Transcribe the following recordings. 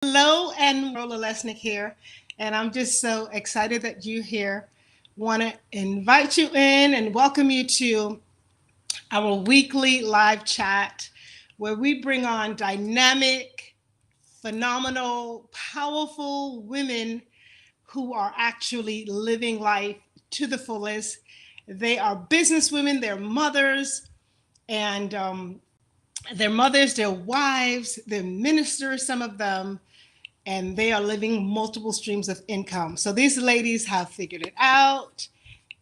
Hello, and Rola Lesnick here, and I'm just so excited that you're here. Want to invite you in and welcome you to our weekly live chat where we bring on dynamic, phenomenal, powerful women who are actually living life to the fullest. They are business women, they're mothers, and their mothers, their wives, they're ministers, some of them, and they are living multiple streams of income. So these ladies have figured it out.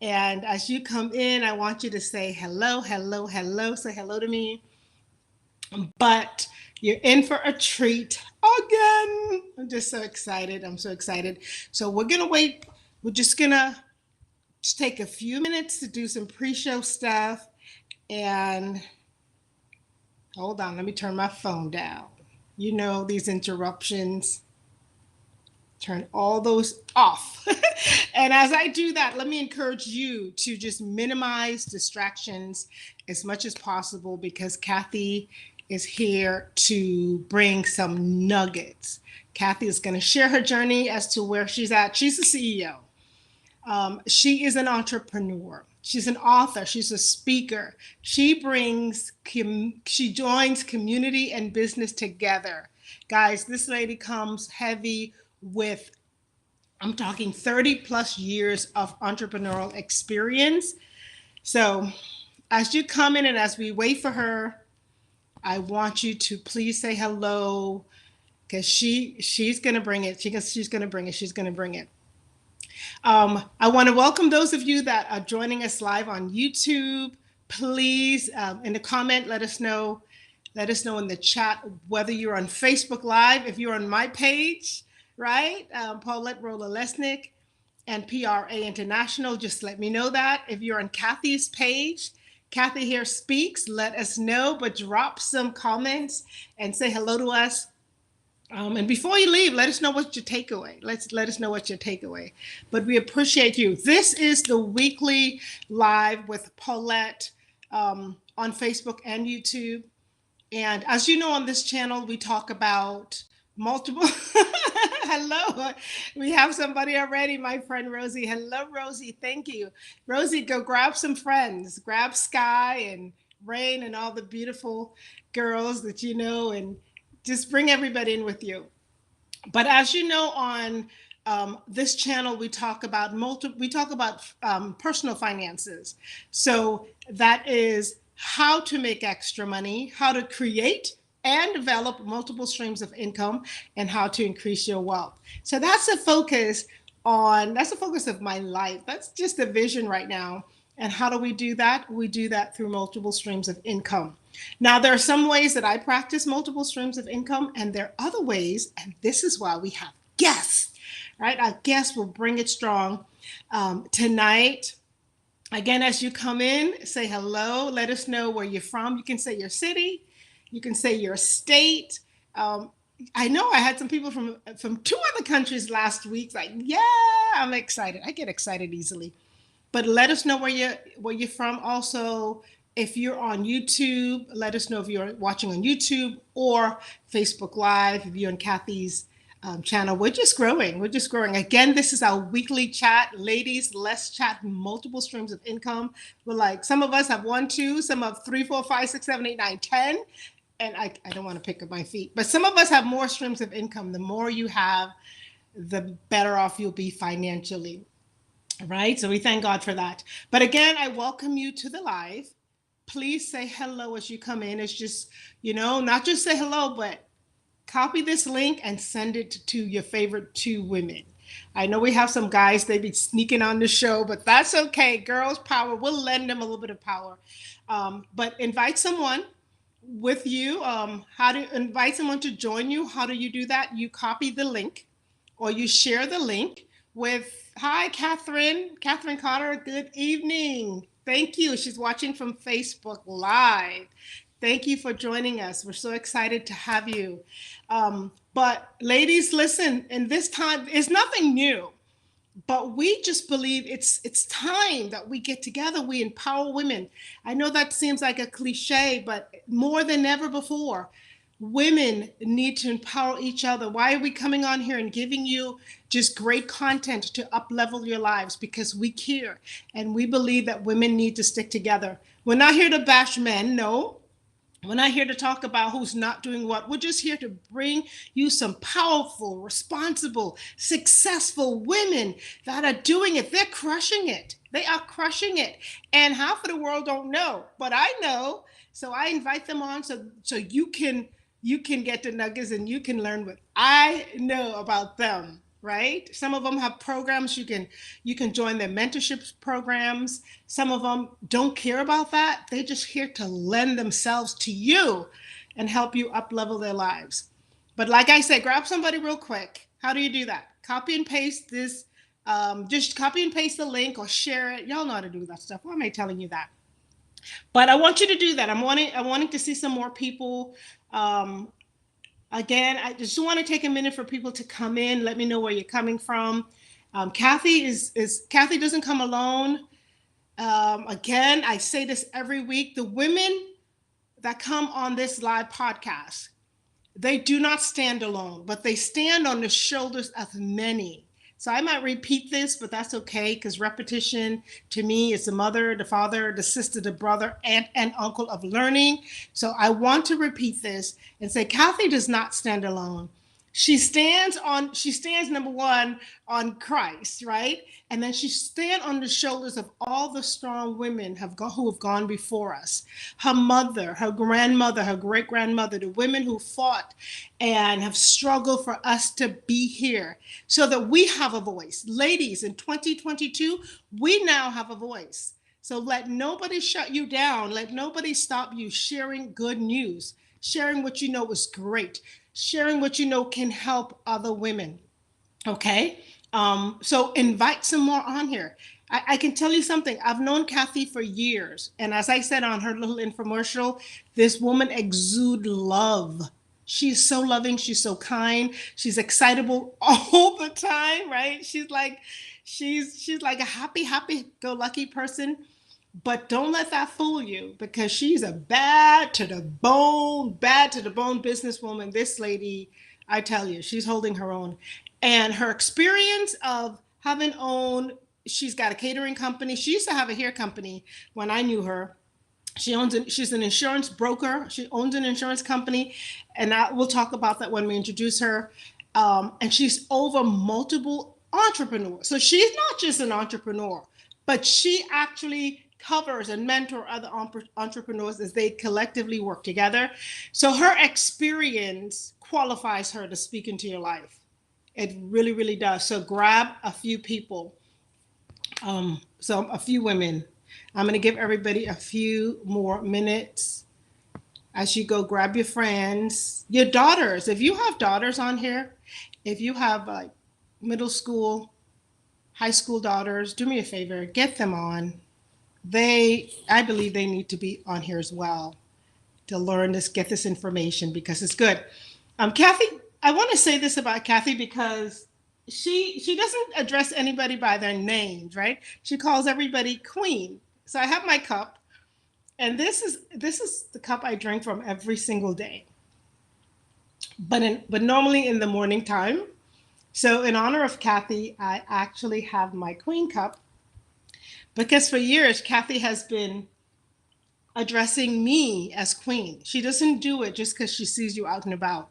And as you come in, I want you to say hello, hello, hello. Say hello to me. But you're in for a treat again. I'm just so excited. I'm so excited. So we're going to wait. We're just going to take a few minutes to do some pre show stuff. And hold on, let me turn my phone down. You know, these interruptions. Turn all those off. And as I do that, let me encourage you to just minimize distractions as much as possible because Kathy is here to bring some nuggets. Kathy is going to share her journey as to where she's at. She's a CEO. She is an entrepreneur. She's an author. She's a speaker. She joins community and business together. Guys, this lady comes heavy with, I'm talking 30 plus years of entrepreneurial experience. So as you come in and as we wait for her, I want you to please say hello because she's going to bring it. She's going to bring it. She's going to bring it. I want to welcome those of you that are joining us live on YouTube. Please, in the comment, let us know in the chat whether you're on Facebook Live, if you're on my page, right? Paulette Rola Lesnick and PRA International, just let me know that. If you're on Kathy's page, Kathy here speaks, let us know, but drop some comments and say hello to us. And before you leave, let us know what's your takeaway. Let us know what's your takeaway. But we appreciate you. This is the weekly live with Paulette on Facebook and YouTube. And as you know, on this channel, we talk about multiple. Hello, we have somebody already, my friend Rosie. Hello, Rosie. Thank you. Rosie, go grab some friends. Grab Sky and Rain and all the beautiful girls that you know, and just bring everybody in with you. But as you know, on this channel, we talk about personal finances. So that is how to make extra money, how to create and develop multiple streams of income, and how to increase your wealth. So that's the focus of my life. That's just a vision right now. And how do we do that? We do that through multiple streams of income. Now, there are some ways that I practice multiple streams of income, and there are other ways, and this is why we have guests, right? Our guests will bring it strong. Tonight, again, as you come in, say hello. Let us know where you're from. You can say your city. You can say your state. I know I had some people from two other countries last week. Like, yeah, I'm excited. I get excited easily. But let us know where you're from. Also, if you're on YouTube, let us know if you're watching on YouTube or Facebook Live. If you're on Kathy's channel, we're just growing. We're just growing. Again, this is our weekly chat. Ladies, let's chat multiple streams of income. We're like, some of us have 1, 2, some have 3, 4, 5, 6, 7, 8, 9, 10. And I don't want to pick up my feet, but some of us have more streams of income. The more you have, the better off you'll be financially. Right? So we thank God for that. But again, I welcome you to the live. Please say hello as you come in. It's just, not just say hello, but copy this link and send it to your favorite 2 women. I know we have some guys, they be sneaking on the show, but that's okay. Girls power. We'll lend them a little bit of power. But invite someone with you. How to invite someone to join you. How do you do that? You copy the link or you share the link with, hi, Catherine Carter, good evening. Thank you. She's watching from Facebook Live. Thank you for joining us. We're so excited to have you. But ladies, listen, in this time, it's nothing new, but we just believe it's time that we get together. We empower women. I know that seems like a cliche, but more than ever before, Women need to empower each other. Why are we coming on here and giving you just great content to up level your lives? Because we care and we believe that women need to stick together. We're not here to bash men, no. We're not here to talk about who's not doing what. We're just here to bring you some powerful, responsible, successful women that are doing it. They're crushing it. They are crushing it. And half of the world don't know, but I know. So I invite them on so you can get the nuggets and you can learn what I know about them, right? Some of them have programs you can join their mentorship programs. Some of them don't care about that. They're just here to lend themselves to you and help you up level their lives. But like I said, grab somebody real quick. How do you do that? Copy and paste this. Just copy and paste the link or share it. Y'all know how to do that stuff. Why am I telling you that? But I want you to do that. I'm wanting to see some more people. Um, Again, I just want to take a minute for people to come in. Let me know where you're coming from. Kathy doesn't come alone. Again, I say this every week. The women that come on this live podcast, they do not stand alone, but they stand on the shoulders of many. So I might repeat this, but that's okay because repetition to me is the mother, the father, the sister, the brother, aunt, and uncle of learning. So I want to repeat this and say Kathy does not stand alone. She stands number one on Christ, right? And then she stands on the shoulders of all the strong women who have gone before us. Her mother, her grandmother, her great grandmother, the women who fought and have struggled for us to be here so that we have a voice. Ladies, in 2022, we now have a voice. So let nobody shut you down. Let nobody stop you sharing good news, sharing what you know is great, sharing what you know can help other women. Okay. So invite some more on here. I can tell you something. I've known Kathy for years. And as I said on her little infomercial, this woman exudes love. She's so loving. She's so kind. She's excitable all the time, right? She's like a happy go lucky person. But don't let that fool you because she's a bad to the bone businesswoman. This lady, I tell you, she's holding her own. And her experience of having owned, she's got a catering company. She used to have a hair company when I knew her. She's an insurance broker. She owns an insurance company. And we'll talk about that when we introduce her. And she's over multiple entrepreneurs. So she's not just an entrepreneur, but she actually covers and mentor other entrepreneurs as they collectively work together. So her experience qualifies her to speak into your life. It really, really does. So grab a few people, so a few women. I'm going to give everybody a few more minutes as you go grab your friends, your daughters. If you have daughters on here, if you have like middle school, high school daughters, do me a favor, get them on. I believe they need to be on here as well to learn this, get this information because it's good. Kathy, I want to say this about Kathy because she doesn't address anybody by their names, right? She calls everybody queen. So I have my cup, and this is the cup I drink from every single day. But normally in the morning time. So in honor of Kathy, I actually have my queen cup. Because for years, Kathy has been addressing me as queen. She doesn't do it just because she sees you out and about.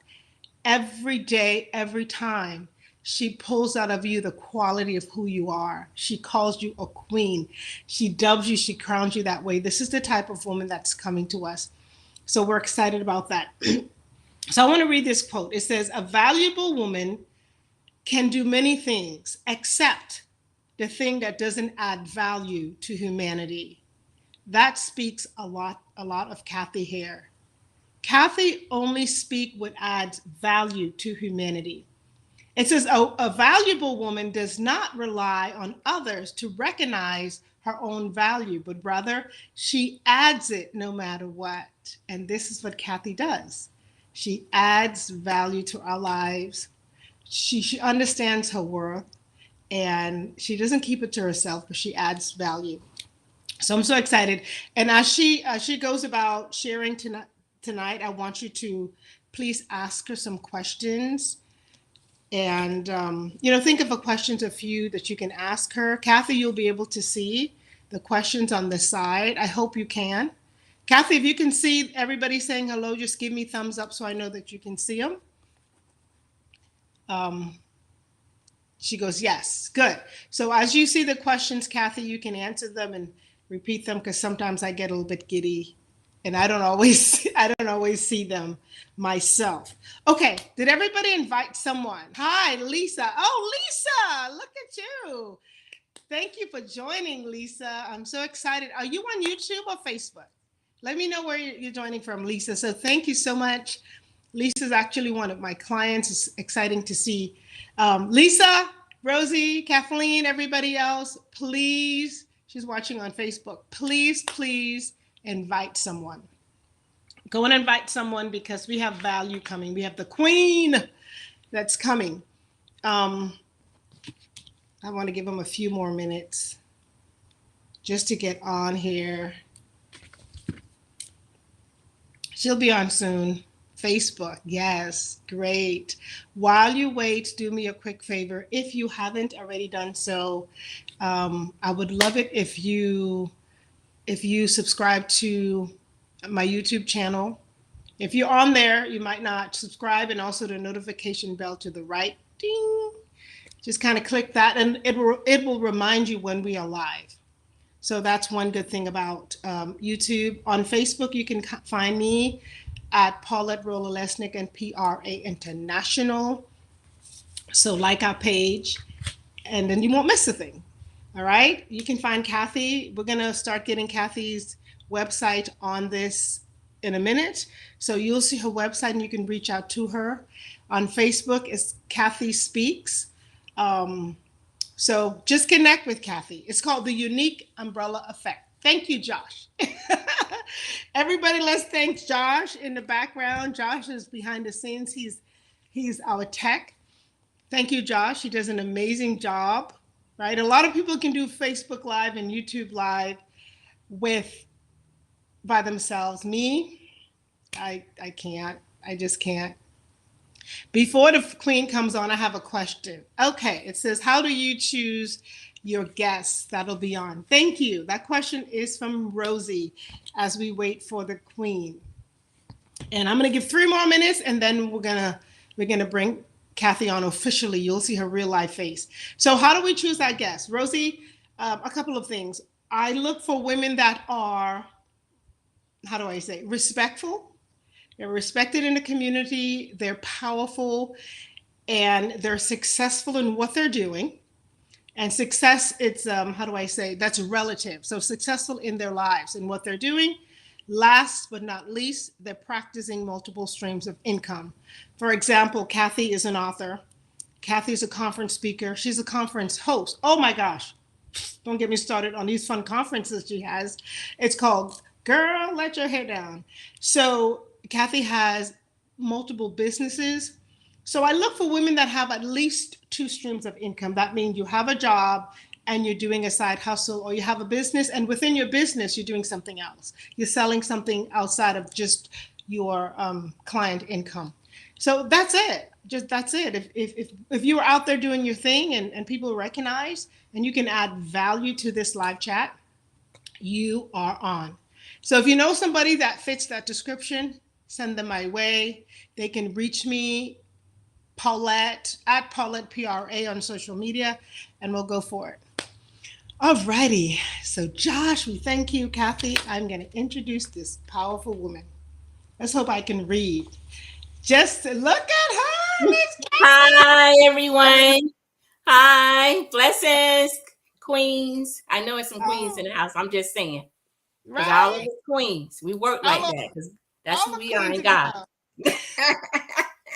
Every day, every time, she pulls out of you the quality of who you are. She calls you a queen. She dubs you, she crowns you that way. This is the type of woman that's coming to us. So we're excited about that. So I want to read this quote. It says, "A valuable woman can do many things except the thing that doesn't add value to humanity." That speaks a lot of Kathy here. Kathy only speaks what adds value to humanity. It says a valuable woman does not rely on others to recognize her own value, but rather she adds it no matter what. And this is what Kathy does. She adds value to our lives. She understands her worth. And she doesn't keep it to herself, but she adds value. So I'm so excited. And as she goes about sharing tonight, I want you to please ask her some questions. And, think of a questions, a few that you can ask her. Kathy, you'll be able to see the questions on the side. I hope you can. Kathy, if you can see everybody saying hello, just give me thumbs up so I know that you can see them. She goes, yes, good. So as you see the questions, Kathy, you can answer them and repeat them, because sometimes I get a little bit giddy and I don't always see them myself. Okay, did everybody invite someone? Hi, Lisa. Oh, Lisa, look at you. Thank you for joining, Lisa. I'm so excited. Are you on YouTube or Facebook? Let me know where you're joining from, Lisa. So thank you so much. Lisa's actually one of my clients. It's exciting to see. Lisa, Rosie, Kathleen, everybody else, please, she's watching on Facebook. Please invite someone. Go and invite someone, because we have value coming. We have the queen that's coming. I want to give them a few more minutes just to get on here. She'll be on soon. Facebook, yes, great. While you wait, do me a quick favor. If you haven't already done so, I would love it if you subscribe to my YouTube channel. If you're on there, you might not subscribe, and also the notification bell to the right, ding. Just kind of click that, and it will remind you when we are live. So that's one good thing about YouTube. On Facebook, you can find me at Paulette Roller-Lesnick and PRA International. So like our page, and then you won't miss a thing. All right. You can find Kathy. We're going to start getting Kathy's website on this in a minute. So you'll see her website and you can reach out to her. On Facebook, it's Kathy Speaks. So just connect with Kathy. It's called the Unique Umbrella Effect. Thank you, Josh. Everybody, let's thank Josh in the background. Josh is behind the scenes. He's our tech. Thank you, Josh. He does an amazing job, right? A lot of people can do Facebook Live and YouTube Live by themselves. Me, I can't. I just can't. Before the queen comes on, I have a question. Okay, it says, how do you choose your guests that'll be on? Thank you. That question is from Rosie as we wait for the queen. And I'm going to give 3 more minutes, and then we're gonna bring Kathy on officially. You'll see her real life face. So how do we choose our guests? Rosie, a couple of things. I look for women that are, how do I say, respectful. They're respected in the community, they're powerful, and they're successful in what they're doing. And success, it's, how do I say, that's relative. So successful in their lives and what they're doing. Last but not least, they're practicing multiple streams of income. For example, Kathy is an author. Kathy's a conference speaker. She's a conference host. Oh my gosh, don't get me started on these fun conferences she has. It's called Girl, Let Your Hair Down. So Kathy has multiple businesses. So I look for women that have at least 2 streams of income. That means you have a job and you're doing a side hustle, or you have a business, and within your business, you're doing something else. You're selling something outside of just your client income. So that's it. That's it. If you are out there doing your thing and people recognize, and you can add value to this live chat, you are on. So if you know somebody that fits that description, send them my way. They can reach me, Paulette, at Paulette PRA on social media, and we'll go for it. Alrighty. So Josh, we thank you. Kathy, I'm going to introduce this powerful woman. Let's hope I can read. Just look at her, Miss Kathy. Hi, everyone. Hi. Blessings, queens. I know it's some queens in the house. I'm just saying. Because all of us queens, we work like that. Because that's who we are in God.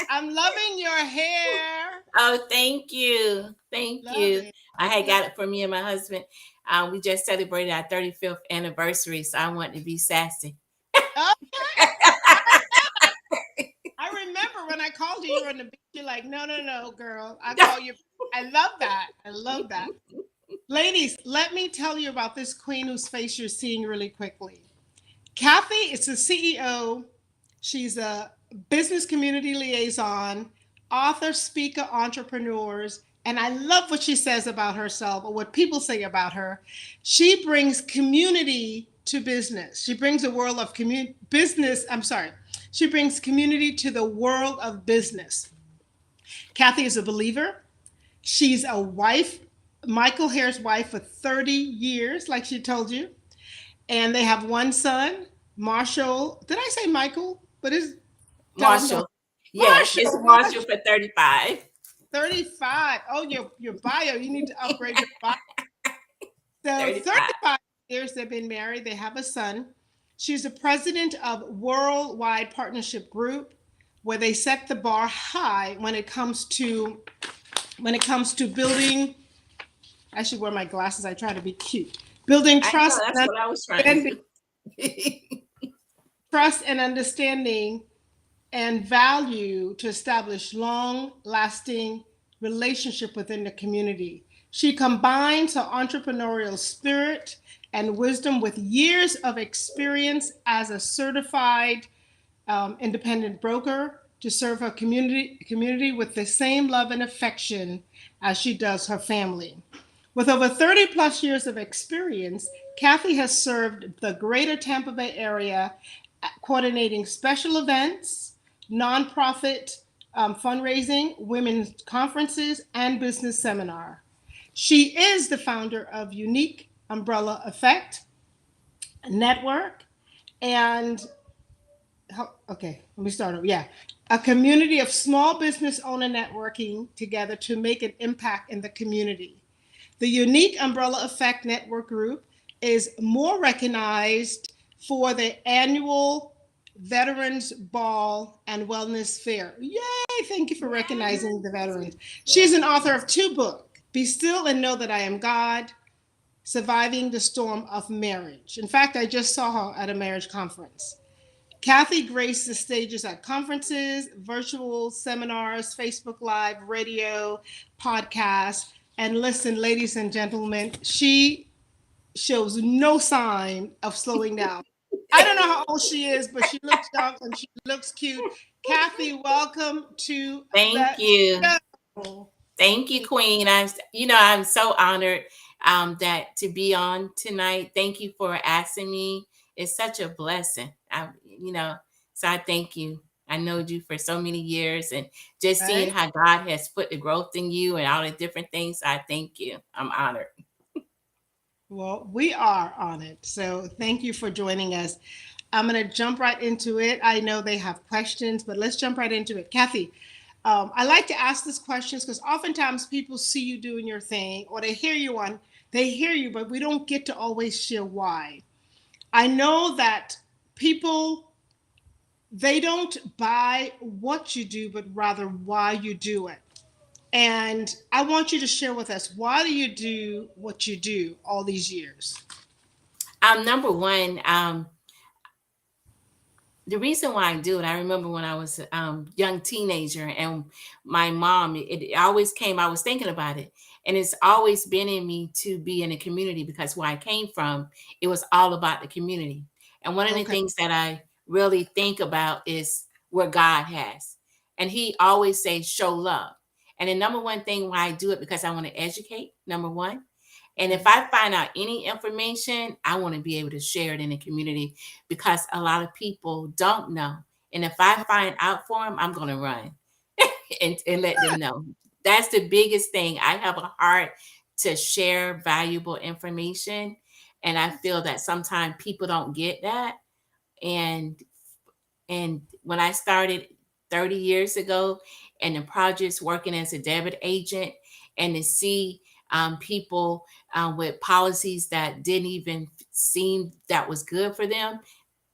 I'm loving your hair. Oh, thank you. Thank you. I had got it for me and my husband. We just celebrated our 35th anniversary, so I wanted to be sassy. Okay. I remember when I called you on the beach, you're like, no, girl. I call you. I love that. I love that. Ladies, let me tell you about this queen whose face you're seeing really quickly. Kathy is the CEO. She's a business community liaison, author, speaker, entrepreneurs. And I love what she says about herself or what people say about her. She brings community to business. She brings a world of business. I'm sorry. She brings community to the world of business. Kathy is a believer. She's a wife, Michael Hare's wife for 30 years, like she told you. And they have one son, Marshall. Did I say Michael? But it's tell him Marshall. Yes, it's Marshall. Marshall for 35. 35. Oh, your bio. You need to upgrade your bio. So 35. 35 years they've been married. They have a son. She's the president of Worldwide Partnership Group, where they set the bar high when it comes to building. I should wear my glasses. I try to be cute. Building I know that's what I was trying to do. trust and understanding and value to establish long-lasting relationship within the community. She combines her entrepreneurial spirit and wisdom with years of experience as a certified independent broker to serve her community with the same love and affection as she does her family. With over 30 plus years of experience, Kathy has served the greater Tampa Bay area, coordinating special events, nonprofit fundraising, women's conferences, and business seminar. She is the founder of Unique Umbrella Effect Network and okay, let me start over. Yeah. A community of small business owner networking together to make an impact in the community. The Unique Umbrella Effect Network Group is more recognized for the annual Veterans Ball and Wellness Fair. Yay! Thank you for recognizing the veterans. She's an author of 2 books, Be Still and Know That I Am God, Surviving the Storm of Marriage. In fact, I just saw her at a marriage conference. Kathy graced the stages at conferences, virtual seminars, Facebook Live, radio, podcasts. And listen, ladies and gentlemen, she shows no sign of slowing down. I don't know how old she is, but she looks young and she looks cute. Kathy, welcome to Thank the you. show. Thank you, Queen. I'm so honored that to be on tonight. Thank you for asking me. It's such a blessing. So I thank you. I know you for so many years, and just seeing Right? how God has put the growth in you and all the different things. I thank you. I'm honored. Well, we are on it. So thank you for joining us. I'm going to jump right into it. I know they have questions, but let's jump right into it. Kathy, I like to ask these questions because oftentimes people see you doing your thing or they hear you, but we don't get to always share why. I know that people, they don't buy what you do, but rather why you do it. And I want you to share with us, why do you do what you do all these years? Number one, the reason why I do it, I remember when I was a young teenager and my mom, it always came, I was thinking about it. And it's always been in me to be in a community because where I came from, it was all about the community. And one of the Okay. things that I really think about is where God has. And he always says, show love. And the number one thing why I do it, because I want to educate, number one. And if I find out any information, I want to be able to share it in the community because a lot of people don't know. And if I find out for them, I'm going to run and let them know. That's the biggest thing. I have a heart to share valuable information. And I feel that sometimes people don't get that. And when I started 30 years ago and the projects working as a debit agent and to see people with policies that didn't even seem that was good for them.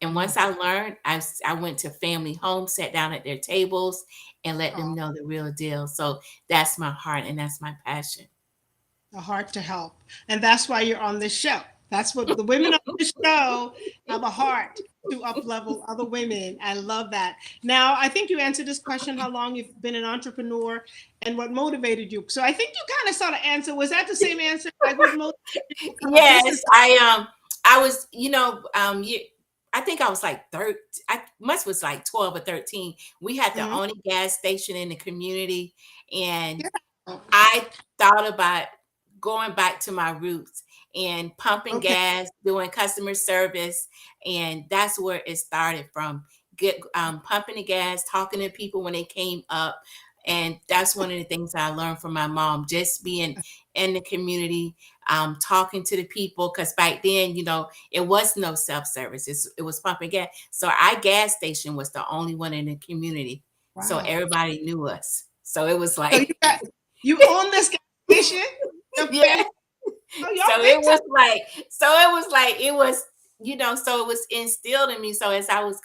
And once I learned, I went to family homes, sat down at their tables and let them know the real deal. So that's my heart and that's my passion. A heart to help. And that's why you're on this show. That's what the women on this show have, a heart to up level other women. I love that. Now, I think you answered this question, how long you've been an entrepreneur and what motivated you. So I think you kind of sort of answer. Was that the same answer? Like what motivated you to become a Yes, business? I was, I I think I was like 13. I must was like 12 or 13. We had the Mhm. only gas station in the community, and Yeah. I thought about going back to my roots and pumping Okay. gas, doing customer service, and that's where it started from. Get pumping the gas, talking to people when they came up, and that's one of the things I learned from my mom. Just being in the community, talking to the people, because back then, it was no self service. It was pumping gas. So our gas station was the only one in the community, so Wow. everybody knew us. So it was So like, you own this gas station? Your yeah. family? Oh, y'all So big it time. was like, so it was instilled in me. So as I was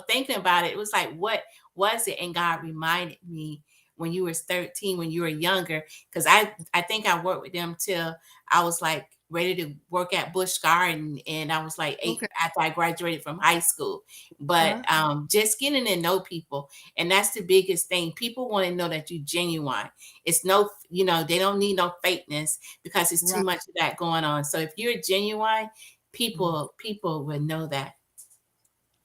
thinking about it, it was like, what was it? And God reminded me when you were 13, when you were younger, because I think I worked with them till I was like ready to work at Busch Garden, and I was like 8 Okay. after I graduated from high school. But Uh-huh. just getting to know people, and that's the biggest thing. People want to know that you're genuine. It's no, they don't need no fakeness, because it's too Right. much of that going on. So if you're genuine, Mhm. people would know that.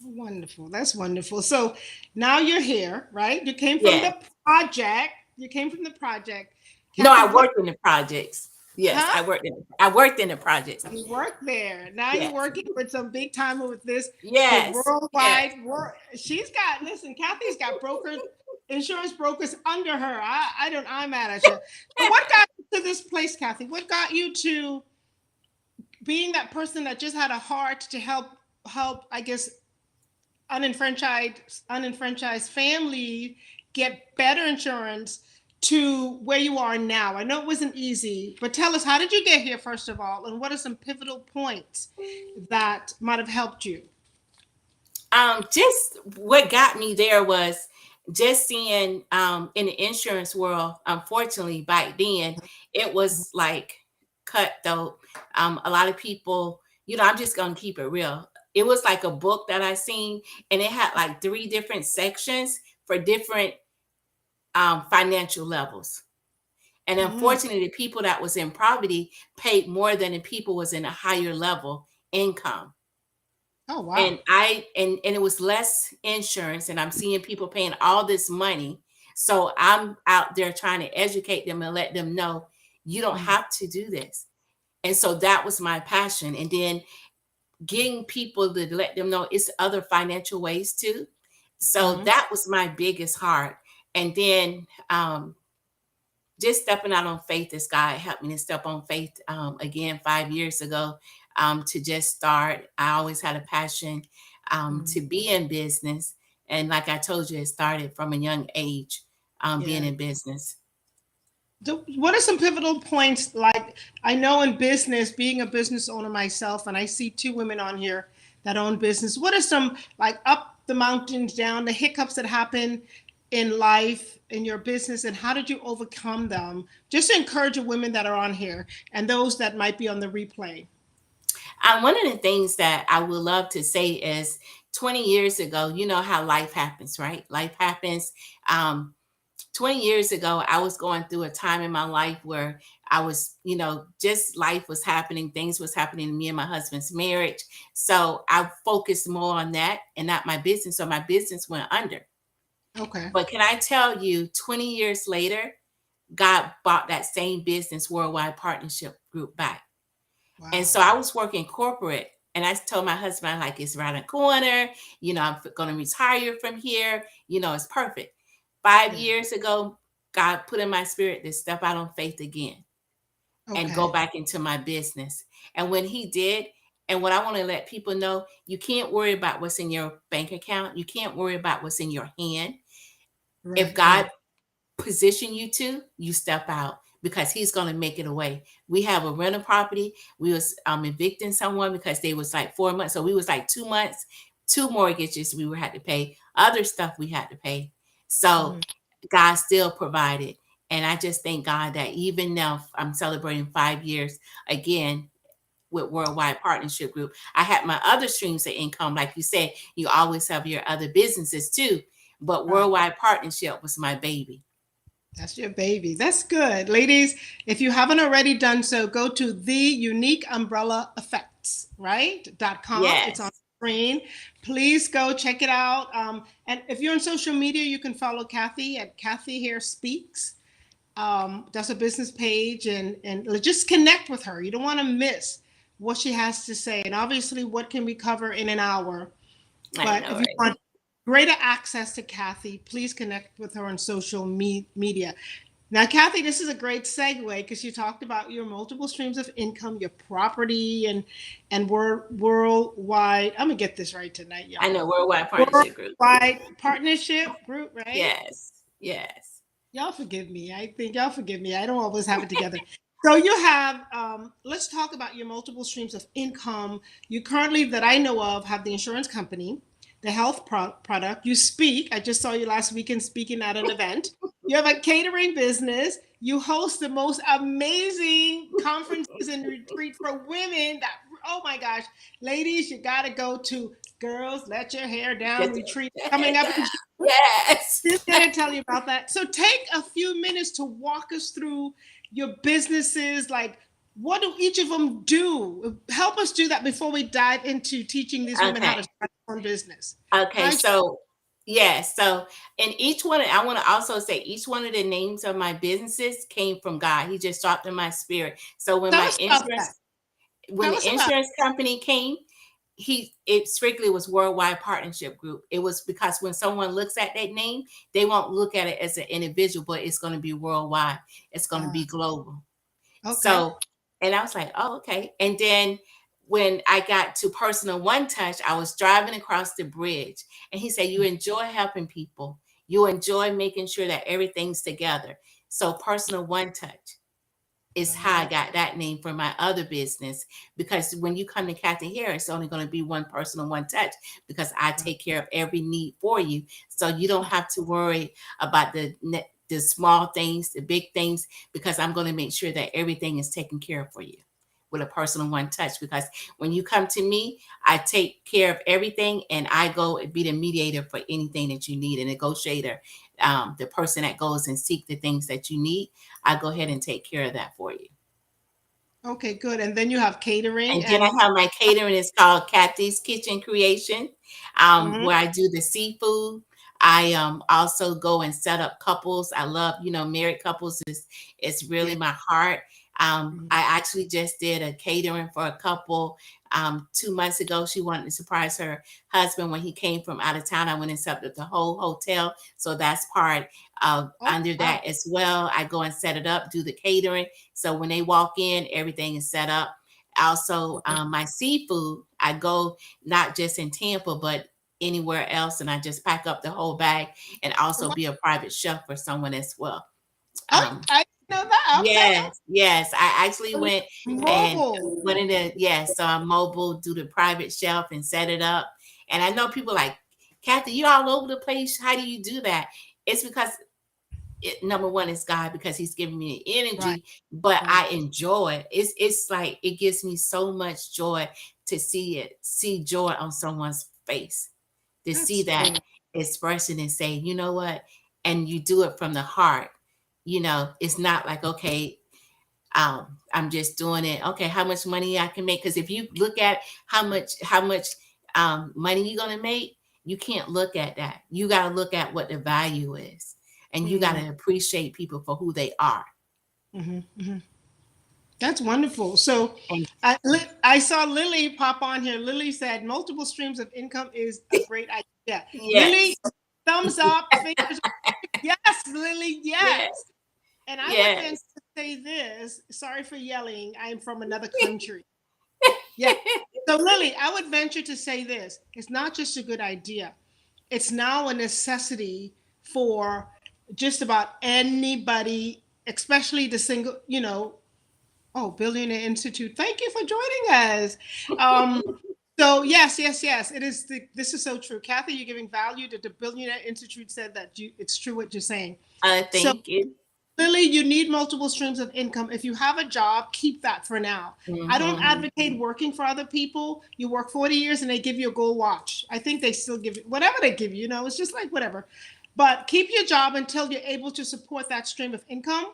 Wonderful. That's wonderful. So now you're here, right? You came from Yeah. the project. You came from the project. No, Kathy, I what, worked in the projects. Yes, huh? I worked in the projects. You work there. Now you're Yes. working with some big time with this, with Yes. Yes. worldwide work. She's got, listen, Kathy's got brokers, insurance brokers under her. I'm mad at you. So what got you to this place, Kathy? What got you to being that person that just had a heart to help, I guess, unenfranchised family get better insurance to where you are now? I know it wasn't easy, but tell us, how did you get here, first of all, and what are some pivotal points that might have helped you? Just what got me there was just seeing in the insurance world, unfortunately back then it was like cutthroat. A lot of people, I'm just gonna keep it real. It was like a book that I seen, and it had like three different sections for different financial levels. And Mm. unfortunately, the people that was in poverty paid more than the people was in a higher level income. Oh, And wow. it was less insurance, and I'm seeing people paying all this money. So I'm out there trying to educate them and let them know you don't Mm. have to do this. And so that was my passion. And then getting people to let them know it's other financial ways too. So Mhm. that was my biggest heart. And then just stepping out on faith, as God helped me to step on faith again 5 years ago, to just start. I always had a passion Mm. to be in business. And like I told you, it started from a young age, being Yeah. in business. What are some pivotal points? Like, I know in business, being a business owner myself, and I see two women on here that own business. What are some, like, up the mountains, down the hiccups that happen in life, in your business, and how did you overcome them? Just to encourage the women that are on here and those that might be on the replay. One of the things that I would love to say is 20 years ago, you know how life happens, right? Life happens. Um, 20 years ago, I was going through a time in my life where I was, just life was happening, things was happening to me and my husband's marriage. So I focused more on that and not my business. So my business went under. Okay. But can I tell you, 20 years later, God bought that same business, Worldwide Partnership Group, back. And Wow. so I was working corporate, and I told my husband, I'm like, it's around the corner. I'm going to retire from here. It's perfect. 5 years ago, God put in my spirit to step out on faith again and go Okay. back into my business. And when he did, and what I want to let people know, you can't worry about what's in your bank account. You can't worry about what's in your hand. If Right. God Right. position you to, you step out, because he's going to make it away. We have a rental property. We was evicting someone because they was like 4 months. So we was like 2 months, two mortgages we had to pay, other stuff we had to pay. So Mm. God still provided. And I just thank God that even now I'm celebrating 5 years again with Worldwide Partnership Group. I had my other streams of income. Like you said, you always have your other businesses too. But Right. Worldwide Partnership was my baby. That's your baby. That's good. Ladies, if you haven't already done so, go to the Unique Umbrella Effects, right? .com. It's on Yes. screen. Please go check it out. And if you're on social media, you can follow Kathy at Kathy Here Speaks. That's a business page, and just connect with her. You don't want to miss what she has to say. And obviously, what can we cover in an hour? I But know, if you right? want greater access to Kathy, please connect with her on social media. Now, Kathy, this is a great segue because you talked about your multiple streams of income, your property, and worldwide. I'm gonna get this right tonight, I y'all. know, Worldwide Partnership Group. Worldwide partnership group, right? Yes, yes. Y'all forgive me. I think y'all forgive me. I don't always have it together. So you have, let's talk about your multiple streams of income. You currently, that I know of, have the insurance company, the health product. You speak. I just saw you last weekend speaking at an event. You have a catering business. You host the most amazing conferences and retreat for women. That, oh my gosh, ladies, you got to go to Girls Let Your Hair Down Just retreat coming up in yes. He's going to tell you about that. So take a few minutes to walk us through your businesses. Like, what do each of them do? Help us do that before we dive into teaching these women how Okay. to start their own business. Okay. How'd So yes. So in each one, I want to also say each one of the names of my businesses came from God. He just dropped in my spirit. So when Tell my us about that. insurance, when Tell the us about insurance company came, it strictly was Worldwide Partnership Group. It was because when someone looks at that name, they won't look at it as an individual, but it's going to be worldwide. It's going to be global. okay. So, and I was like, oh, okay. And then when I got to Personal One Touch, I was driving across the bridge and he said, you enjoy helping people. You enjoy making sure that everything's together. So Personal One Touch is how I got that name for my other business. Because when you come to Kathy Harris, it's only going to be one Personal One Touch because I take care of every need for you. So you don't have to worry about the small things, the big things, because I'm going to make sure that everything is taken care of for you with a Personal One Touch. Because when you come to me, I take care of everything and I go and be the mediator for anything that you need, a negotiator, the person that goes and seek the things that you need. I go ahead and take care of that for you. Okay, good. And then you have catering And then I and have my catering. It's called Kathy's Kitchen Creation, mhm, where I do the seafood. I also go and set up couples. I love, married couples is it's yeah. really my heart. Mhm. I actually just did a catering for a couple 2 months ago. She wanted to surprise her husband when he came from out of town. I went and set up the whole hotel. So that's part of Oh, under wow. that as well. I go and set it up, do the catering. So when they walk in, everything is set up. Also, my seafood, I go not just in Tampa, but anywhere else, and I just pack up the whole bag and also be a private chef for someone as well. Oh, Um, I know that. Okay. yes, yes, I actually went and Mobile. went in the yes, so I'm mobile, do the private chef and set it up. And I know people like, Kathy, you're all over the place. How do you do that? It's because number one is God because He's giving me the Right, energy, but right. I enjoy it. It's like it gives me so much joy to see joy on someone's face, to see That's that good. expression and say, you know what, and you do it from the heart. It's not like okay, I'm just doing it. Okay, how much money I can make? Because if you look at how much money you're gonna make, you can't look at that. You got to look at what the value is, and you got Mm, to appreciate people for who they are. mhm, mhm. That's wonderful. So And I saw Lily pop on here. Lily said multiple streams of income is a great idea. Lily, yes, thumbs up, fingers. Yes, Lily, yes, yes. And I would then yes. say this. Sorry for yelling. I am from another country. Yeah. So Lily, I would venture to say this. It's not just a good idea. It's now a necessity for just about anybody, especially the single, oh, Billionaire Institute. Thank you for joining us. Um, so yes, yes, yes. It is. This is so true, Kathy. You're giving value that the Billionaire Institute said that it's true what you're saying. So Thank you. Lily, you need multiple streams of income. If you have a job, keep that for now. I don't Hmm. advocate working for other people. You work 40 years and they give you a gold watch. I think they still give you whatever they give you, it's just like whatever. But keep your job until you're able to support that stream of income,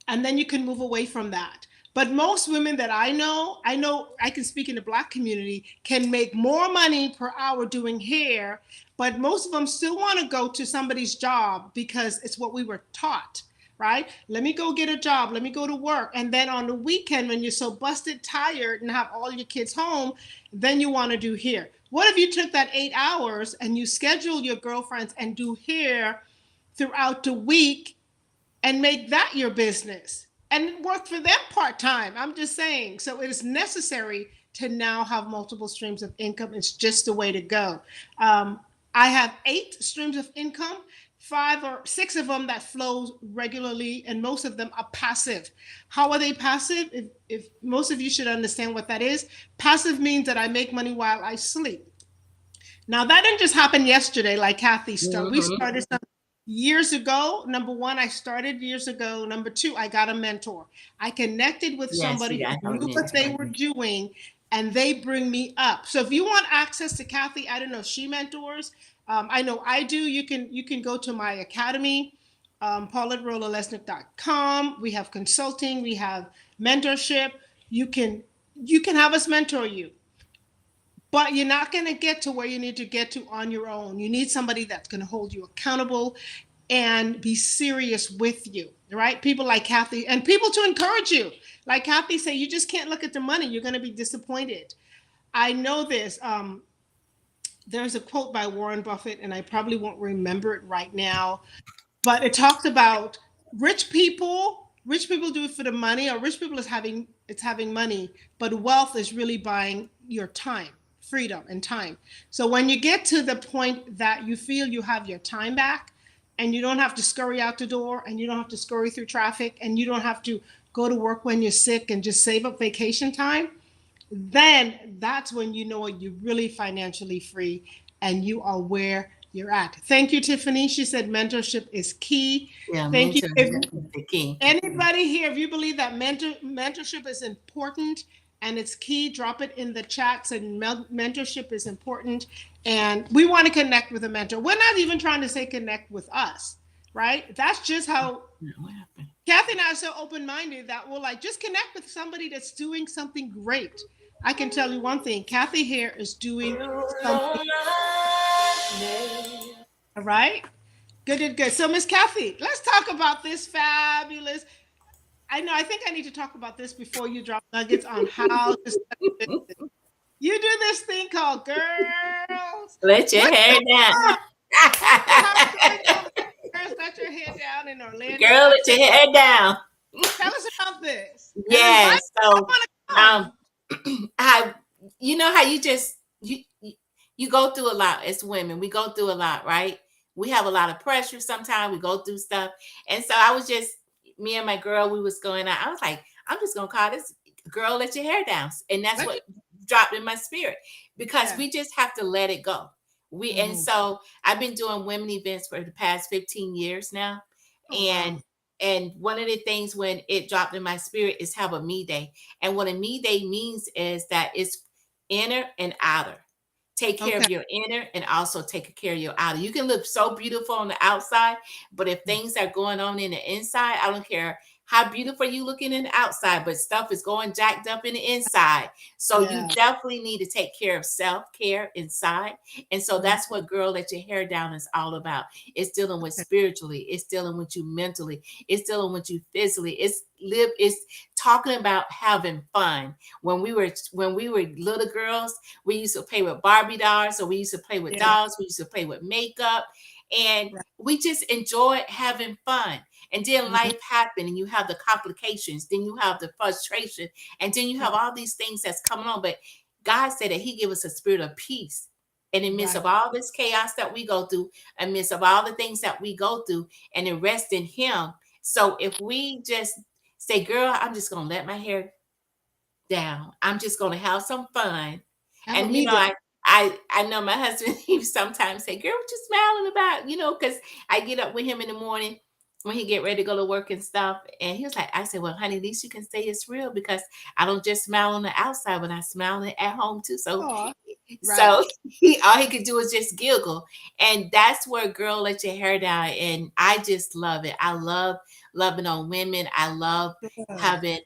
and then you can move away from that. But most women that I know I can speak in the Black community, can make more money per hour doing hair, but most of them still want to go to somebody's job because it's what we were taught, right? Let me go get a job, let me go to work. And then on the weekend, when you're so busted tired and have all your kids home, then you want to do hair. What if you took that 8 hours and you schedule your girlfriends and do hair throughout the week and make that your business and work for them part-time? I'm just saying. So it is necessary to now have multiple streams of income. It's just the way to go. I have 8 streams of income, 5 or 6 of them that flow regularly, and most of them are passive. How are they passive? If most of you should understand what that is. Passive means that I make money while I sleep. Now that didn't just happen yesterday, like Kathy started. We started some years ago. Number one, I started years ago. Number two, I got a mentor. I connected with somebody who knew what they were doing, and they bring me up. So if you want access to Kathy, I don't know if she mentors. I know I do. You can go to my academy, pauletterollalesnick.com. We have consulting. We have mentorship. You can have us mentor you. But you're not going to get to where you need to get to on your own. You need somebody that's going to hold you accountable and be serious with you, right? People like Kathy, and people to encourage you. Like Kathy say, you just can't look at the money. You're going to be disappointed. I know this. There's a quote by Warren Buffett, and I probably won't remember it right now, but it talks about rich people. Rich people do it for the money, or rich people is having money, but wealth is really buying your time, freedom and time. So when you get to the point that you feel you have your time back, and you don't have to scurry out the door, and you don't have to scurry through traffic, and you don't have to go to work when you're sick and just save up vacation time, then that's when you know you're really financially free and you are where you're at. Thank you, Tiffany. She said mentorship is key. Yeah, Thank you. mentorship is the key. Anybody here, if you believe that mentorship is important and it's key, drop it in the chats. And mentorship is important. And we want to connect with a mentor. We're not even trying to say connect with us, right? That's just how Kathy and I are so open-minded that we're like, just connect with somebody that's doing something great. I can tell you one thing, Kathy here is doing something. All right. Good. So Miss Kathy, let's talk about this fabulous. I think I need to talk about this before you drop nuggets on how to start a business. You do this thing called Girls. Let your hair down. Girls, let your hair down in Orlando. Girl, let your hair down. Tell us about this. Yes. So you know how you go through a lot as women. We go through a lot, right? We have a lot of pressure sometimes. We go through stuff. And so I was just, me and my girl, we was going out. I was like, I'm just going to call this Girl, Let Your Hair Down. And that's what dropped in my spirit, because we just have to let it go. And so I've been doing women events for the past 15 years now. And one of the things when it dropped in my spirit is have a me day. And what a me day means is that it's inner and outer. Take care of your inner and also take care of your outer. You can look so beautiful on the outside, but if things are going on in the inside, I don't care how beautiful you looking in the outside, but stuff is going jacked up in the inside. So you definitely need to take care of self-care inside. And so that's what Girl, Let Your Hair Down is all about. It's dealing with spiritually. It's dealing with you mentally. It's dealing with you physically. It's talking about having fun. When we were little girls, we used to play with Barbie dolls, or we used to play with dolls. We used to play with makeup, and we just enjoyed having fun. And then life happened, and you have the complications, then you have the frustration, and then you have all these things that's coming on. But God said that He gave us a spirit of peace. And in the midst of all this chaos that we go through, in the midst of all the things that we go through, and then rest in Him. So if we just say, girl, I'm just going to let my hair down. I'm just going to have some fun. And, you know, I know my husband, he sometimes say, girl, what you smiling about? Because I get up with him in the morning when he get ready to go to work and stuff. And he was like, I said, well, honey, at least you can say it's real, because I don't just smile on the outside, but I smile at home too. So, all he could do is just giggle. And that's where Girl, Let Your Hair Down. And I just love it. I love loving on women. I love having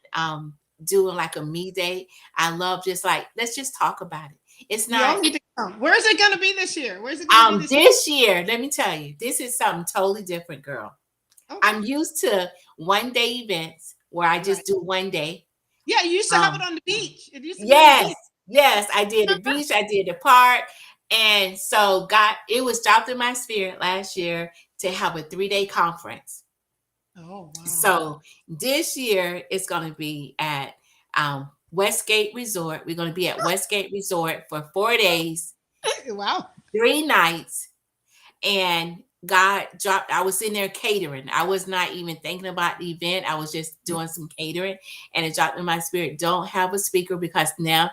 doing like a me day. I love just like, let's just talk about it. It's We all not need to come. Where is it going to be this year? Where is it going to be this this year, let me tell you, this is something totally different, girl. year? Okay. I'm used to one day events where I Right. just do one day. Yeah, you used to have it Um, on the beach. It used to be on the yes, beach. yes, I did the beach, I did the park. And so God, it was dropped in my spirit last year to have a 3-day conference. Oh, wow. So this year it's going to be at Westgate Resort. We're going to be at Westgate Resort for 4 days, Wow. 3 nights. And God dropped, I was in there catering. I was not even thinking about the event. I was just doing some catering. And it dropped in my spirit, don't have a speaker, because now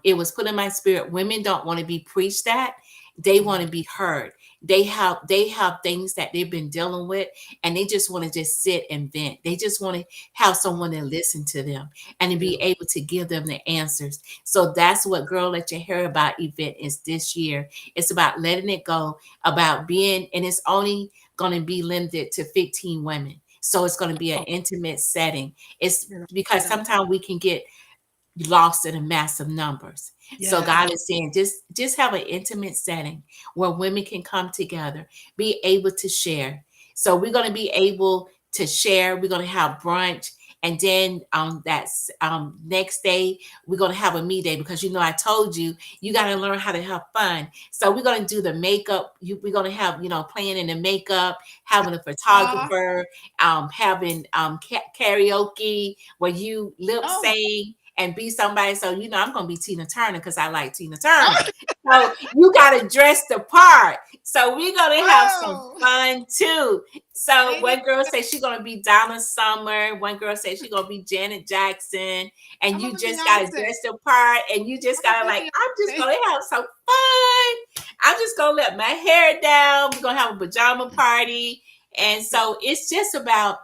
it was put in my spirit, women don't want to be preached at, they want to be heard. They have things that they've been dealing with, and they just want to just sit and vent. They just want to have someone to listen to them and to be able to give them the answers. So that's what Girl Let Your Hair About event is this year. It's about letting it go, about being, and it's only going to be limited to 15 women. So it's going to be an intimate setting. It's because sometimes we can get lost in a massive numbers. So Yeah. God is saying, just have an intimate setting where women can come together, be able to share. So we're going to be able to share. We're going to have brunch. And then that's next day, we're going to have a me day, because I told you, you got to learn how to have fun. So we're going to do the makeup. We're going to have, playing in the makeup, having a Ah. photographer, having karaoke where you lip Oh, sync and be somebody. So, I'm going to be Tina Turner because I like Tina Turner. So you got to dress the part. So we're going to have some oh. fun too. So Ladies, one girl says she's going to be Donna Summer. One girl says she's going to be Janet Jackson. And I'm you going to be just got to Beyonce. dress the part. And you just I'm got to going to like, be I'm just Beyonce. going to have some fun. I'm just going to let my hair down. We're going to have a pajama party. And so it's just about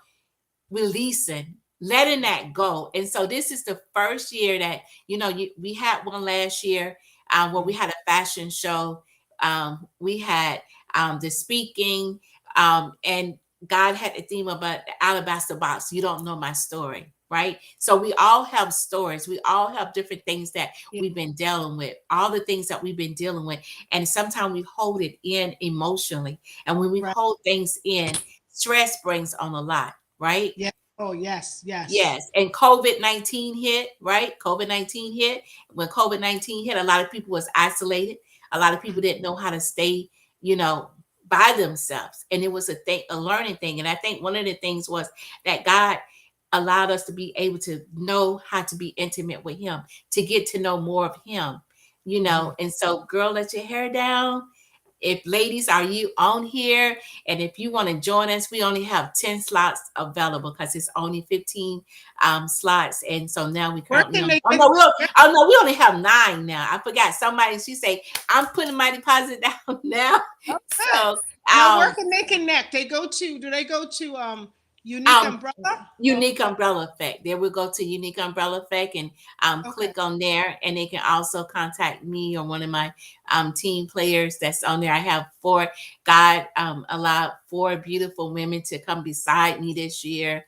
releasing, letting that go. And so this is the first year that we had one last year where we had a fashion show. We had the speaking, and God had the theme about the alabaster box. You don't know my story, right? So we all have stories. We all have different things that Yeah. we've been dealing with, all the things that we've been dealing with. And sometimes we hold it in emotionally. And when we Right. hold things in, stress brings on a lot, right? Yeah. Oh, yes. Yes. Yes. And COVID-19 hit, right? COVID-19 hit. When COVID-19 hit, a lot of people was isolated. A lot of people didn't know how to stay, you know, by themselves. And it was a learning thing. And I think one of the things was that God allowed us to be able to know how to be intimate with him, to get to know more of him. And so, girl, let your hair down. If ladies, are you on here? And if you want to join us, we only have 10 slots available because it's only 15 slots. And so now we Where currently can on, they oh get? no, we only have 9 now. I forgot somebody, she say, I'm putting my deposit down now. Oh, good. So Now, where can they connect? Do they go to Unique um Umbrella? Or, Unique Umbrella Effect. There we go to Unique Umbrella Effect and okay. click on there, and they can also contact me or one of my team players that's on there. I have 4. God allowed 4 beautiful women to come beside me this year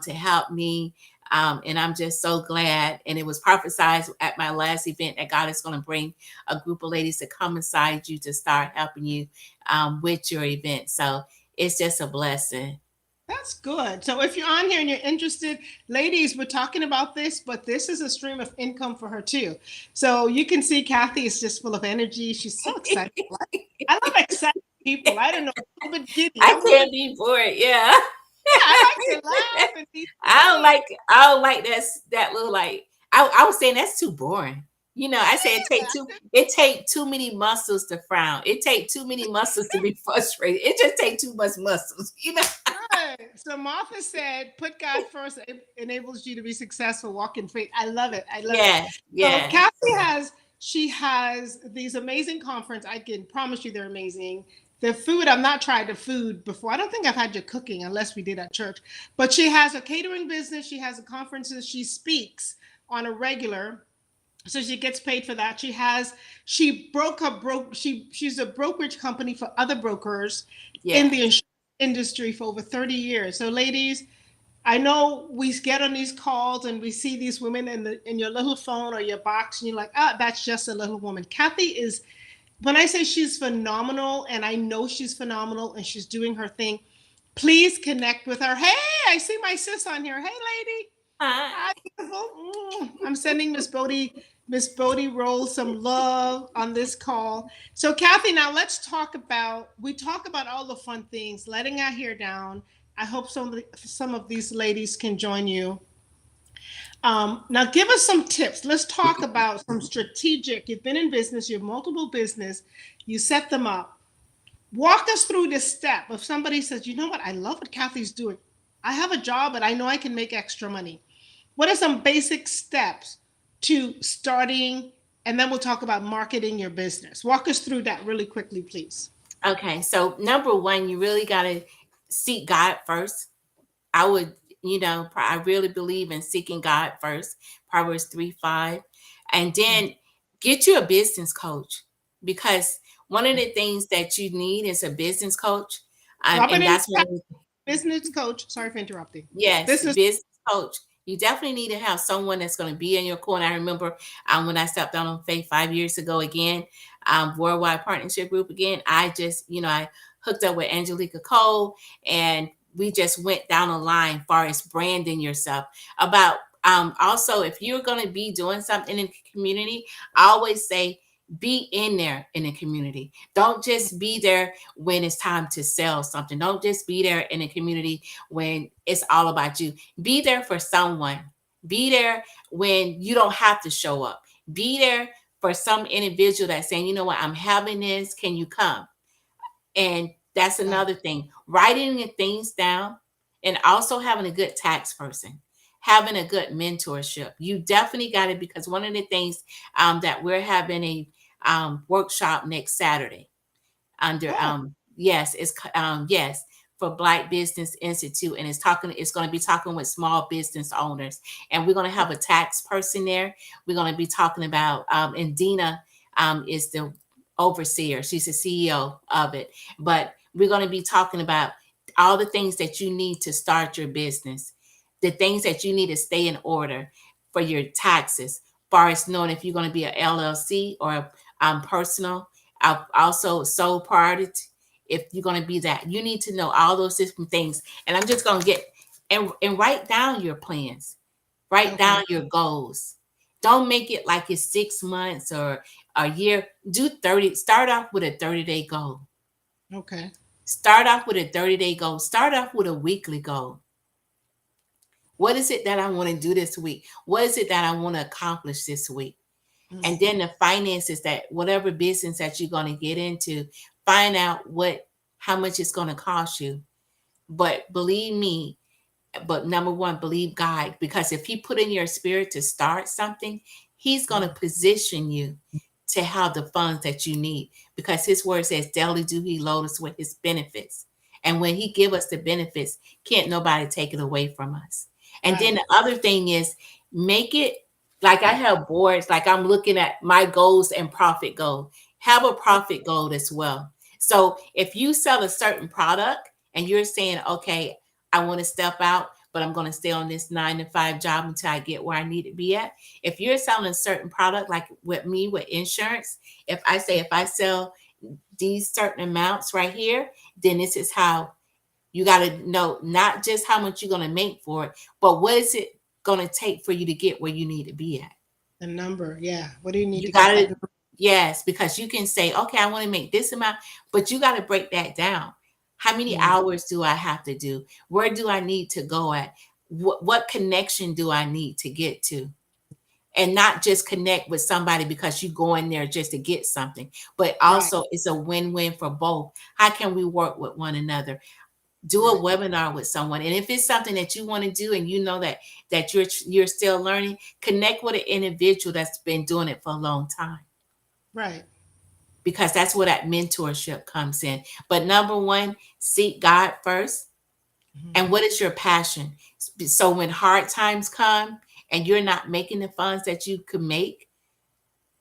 to help me. And I'm just so glad. And it was prophesied at my last event that God is going to bring a group of ladies to come inside you to start helping you with your event. So it's just a blessing. That's good. So if you're on here and you're interested, ladies, we're talking about this, but this is a stream of income for her too. So you can see Kathy is just full of energy. She's so excited. I love excited people. I don't know, a little bit giddy. I I'm a little can't bit, be bored. Yeah. yeah, I like to laugh and be I don't silly. like I don't like that little like I was saying that's too boring. I say it take too many muscles to frown. It take too many muscles to be frustrated. It just take too much muscles. Right. So Martha said, put God first. It enables you to be successful. Walk in faith. I love it. I love it. Yeah, So yeah. Kathy she has these amazing conference. I can promise you they're amazing. The food, I've not tried the food before. I don't think I've had your cooking unless we did at church. But she has a catering business. She has a conferences. She speaks on a regular, so she gets paid for that. She's a brokerage company for other brokers in Yeah. the insurance industry for over 30 years. So ladies, I know we get on these calls and we see these women in your little phone or your box, and you're like, ah, that's just a little woman. Kathy is, when I say she's phenomenal, and I know she's phenomenal and she's doing her thing, please connect with her. Hey, I see my sis on here. Hey, lady. Hi, Hi. beautiful. I'm sending Miss Bodie Roll some love on this call. So, Kathy, now let's talk about, we talk about all the fun things, letting our hair down. I hope some of these ladies can join you. Now, give us some tips. Let's talk about some strategic. You've been in business, you have multiple business, you set them up. Walk us through this step. If somebody says, you know what, I love what Kathy's doing. I have a job, but I know I can make extra money. What are some basic steps to starting? And then we'll talk about marketing your business. Walk us through that really quickly, please. Okay, so number one, you really got to seek God first. I would, I really believe in seeking God first, Proverbs 3:5. And then get you a business coach, because one of the things that you need is a business coach. Drop it And in the that's chat. one of the, Business coach. Sorry for interrupting. yes, Business. business coach. You definitely need to have someone that's going to be in your corner. I remember when I stepped out on faith 5 years ago again, Worldwide Partnership Group again. I just, I hooked up with Angelica Cole, and we just went down the line far as branding yourself. About also, if you're going to be doing something in the community, I always say be in there in the community. Don't just be there when it's time to sell something. Don't just be there in the community when it's all about you. Be there for someone. Be there when you don't have to show up. Be there for some individual that's saying, you know what, I'm having this. Can you come? And that's another thing. Writing the things down, and also having a good tax person, having a good mentorship. You definitely got it, because one of the things that we're having a workshop next Saturday under Oh, yes, it's yes, for Black Business Institute, and it's going to be talking with small business owners, and we're going to have a tax person there. We're going to be talking about and Dina is the overseer. She's the CEO of it. But we're going to be talking about all the things that you need to start your business, the things that you need to stay in order for your taxes, far as knowing if you're going to be a LLC or a personal, also sole proprietor. If you're going to be that, you need to know all those different things. And I'm just going to get and write down your plans, write okay. down your goals. Don't make it like it's 6 months or a year. Do 30. Start off with a 30-day goal. Okay. Start off with a 30-day goal. Start off with a weekly goal. What is it that I want to do this week? What is it that I want to accomplish this week? And then the finances, that whatever business that you're going to get into, find out how much it's going to cost you. But believe me, but number one, believe God, because if he put in your spirit to start something, he's going to position you to have the funds that you need, because his word says daily do he load us with his benefits. And when he give us the benefits, can't nobody take it away from us. And then Right. the other thing is, make it like I have boards, like I'm looking at my goals and profit goal. Have a profit goal as well. So if you sell a certain product and you're saying, okay, I want to step out, but I'm going to stay on this 9 to 5 job until I get where I need to be at. If you're selling a certain product, like with me with insurance, if I sell these certain amounts right here, then this is how you got to know not just how much you're going to make for it, but what is it going to take for you to get where you need to be at. The number. Yeah. What do you need You to get got that to, number? yes, because you can say, okay, I want to make this amount, but you got to break that down. How many hours do I have to do? Where do I need to go at? What connection do I need to get to? And not just connect with somebody because you go in there just to get something, but Right. also it's a win-win for both. How can we work with one another? Do a Right. webinar with someone, and if it's something that you want to do and you know that you're still learning, connect with an individual that's been doing it for a long time, Right. because that's where that mentorship comes in. But number one, seek God first. Mhm. And what is your passion? So when hard times come and you're not making the funds that you could make,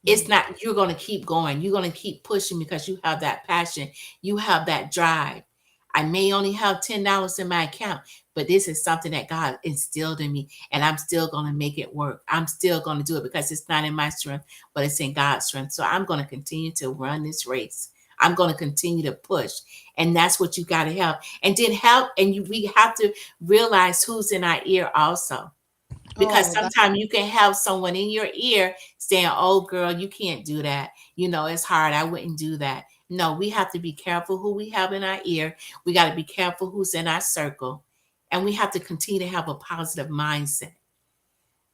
it's Mhm. not, you're going to keep going. You're going to keep pushing because you have that passion. You have that drive. I may only have $10 in my account, but this is something that God instilled in me, and I'm still going to make it work. I'm still going to do it because it's not in my strength, but it's in God's strength. So I'm going to continue to run this race. I'm going to continue to push. And that's what you got to help. And then help. And we have to realize who's in our ear also. Because Oh, that, sometimes you can have someone in your ear saying, oh, girl, you can't do that. It's hard. I wouldn't do that. No, we have to be careful who we have in our ear. We got to be careful who's in our circle. And we have to continue to have a positive mindset.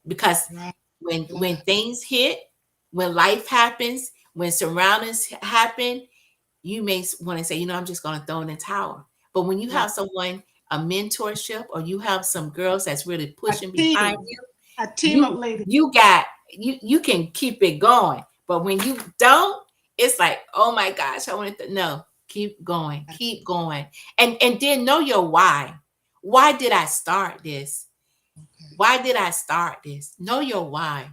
Because right. when things hit, when life happens, when surroundings happen, you may want to say, I'm just going to throw in the towel. But when you Right. have someone, a mentorship, or you have some girls that's really A pushing behind team, you, a team of you ladies. you got you can keep it going. But when you don't, it's like, oh my gosh, I want to no, keep going. And then know your why. Why did I start this? Okay. Why did I start this? Know your why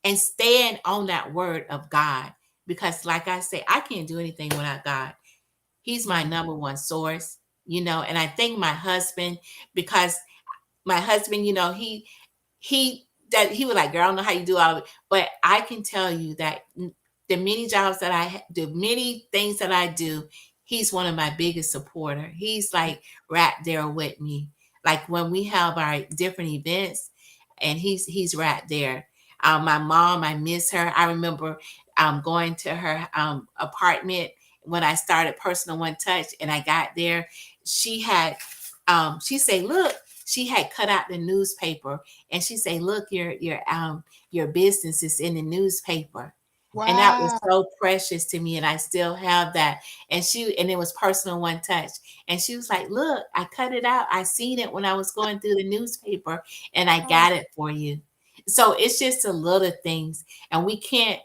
and stand on that word of God. Because like I say, I can't do anything without God. He's my Mhm. number one source, and I thank my husband because my husband, he was like, girl, I don't know how you do all of it. But I can tell you that the many jobs that the many things that I do, he's one of my biggest supporter. He's like right there with me. Like when we have our different events, and he's right there. My mom, I miss her. I remember going to her apartment when I started Personal One Touch, and I got there. She had, she said, look, she had cut out the newspaper, and she said, look, your business is in the newspaper. And that was Wow. so precious to me, and I still have that. And it was Personal One Touch. And she was like, look, I cut it out. I seen it when I was going through the newspaper, and I Oh, got it for you. So it's just the little things, and we can't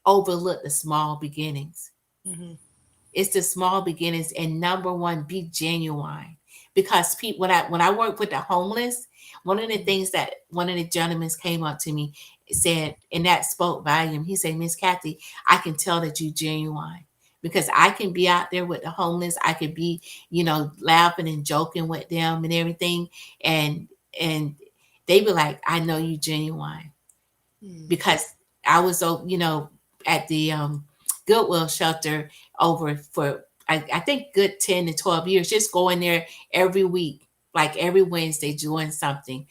overlook the small beginnings. mhm. It's the small beginnings, and number one, be genuine. Because people, when I work with the homeless, one of the things that one of the gentlemen came up to me, said, and that spoke volume. He said, Miss Kathy, I can tell that you genuine. Because I can be out there with the homeless, I could be, laughing and joking with them and everything, and they be like, I know you genuine. Mm. Because I was, at the Goodwill shelter over for I think good 10 to 12 years, just going there every week, like every Wednesday, doing something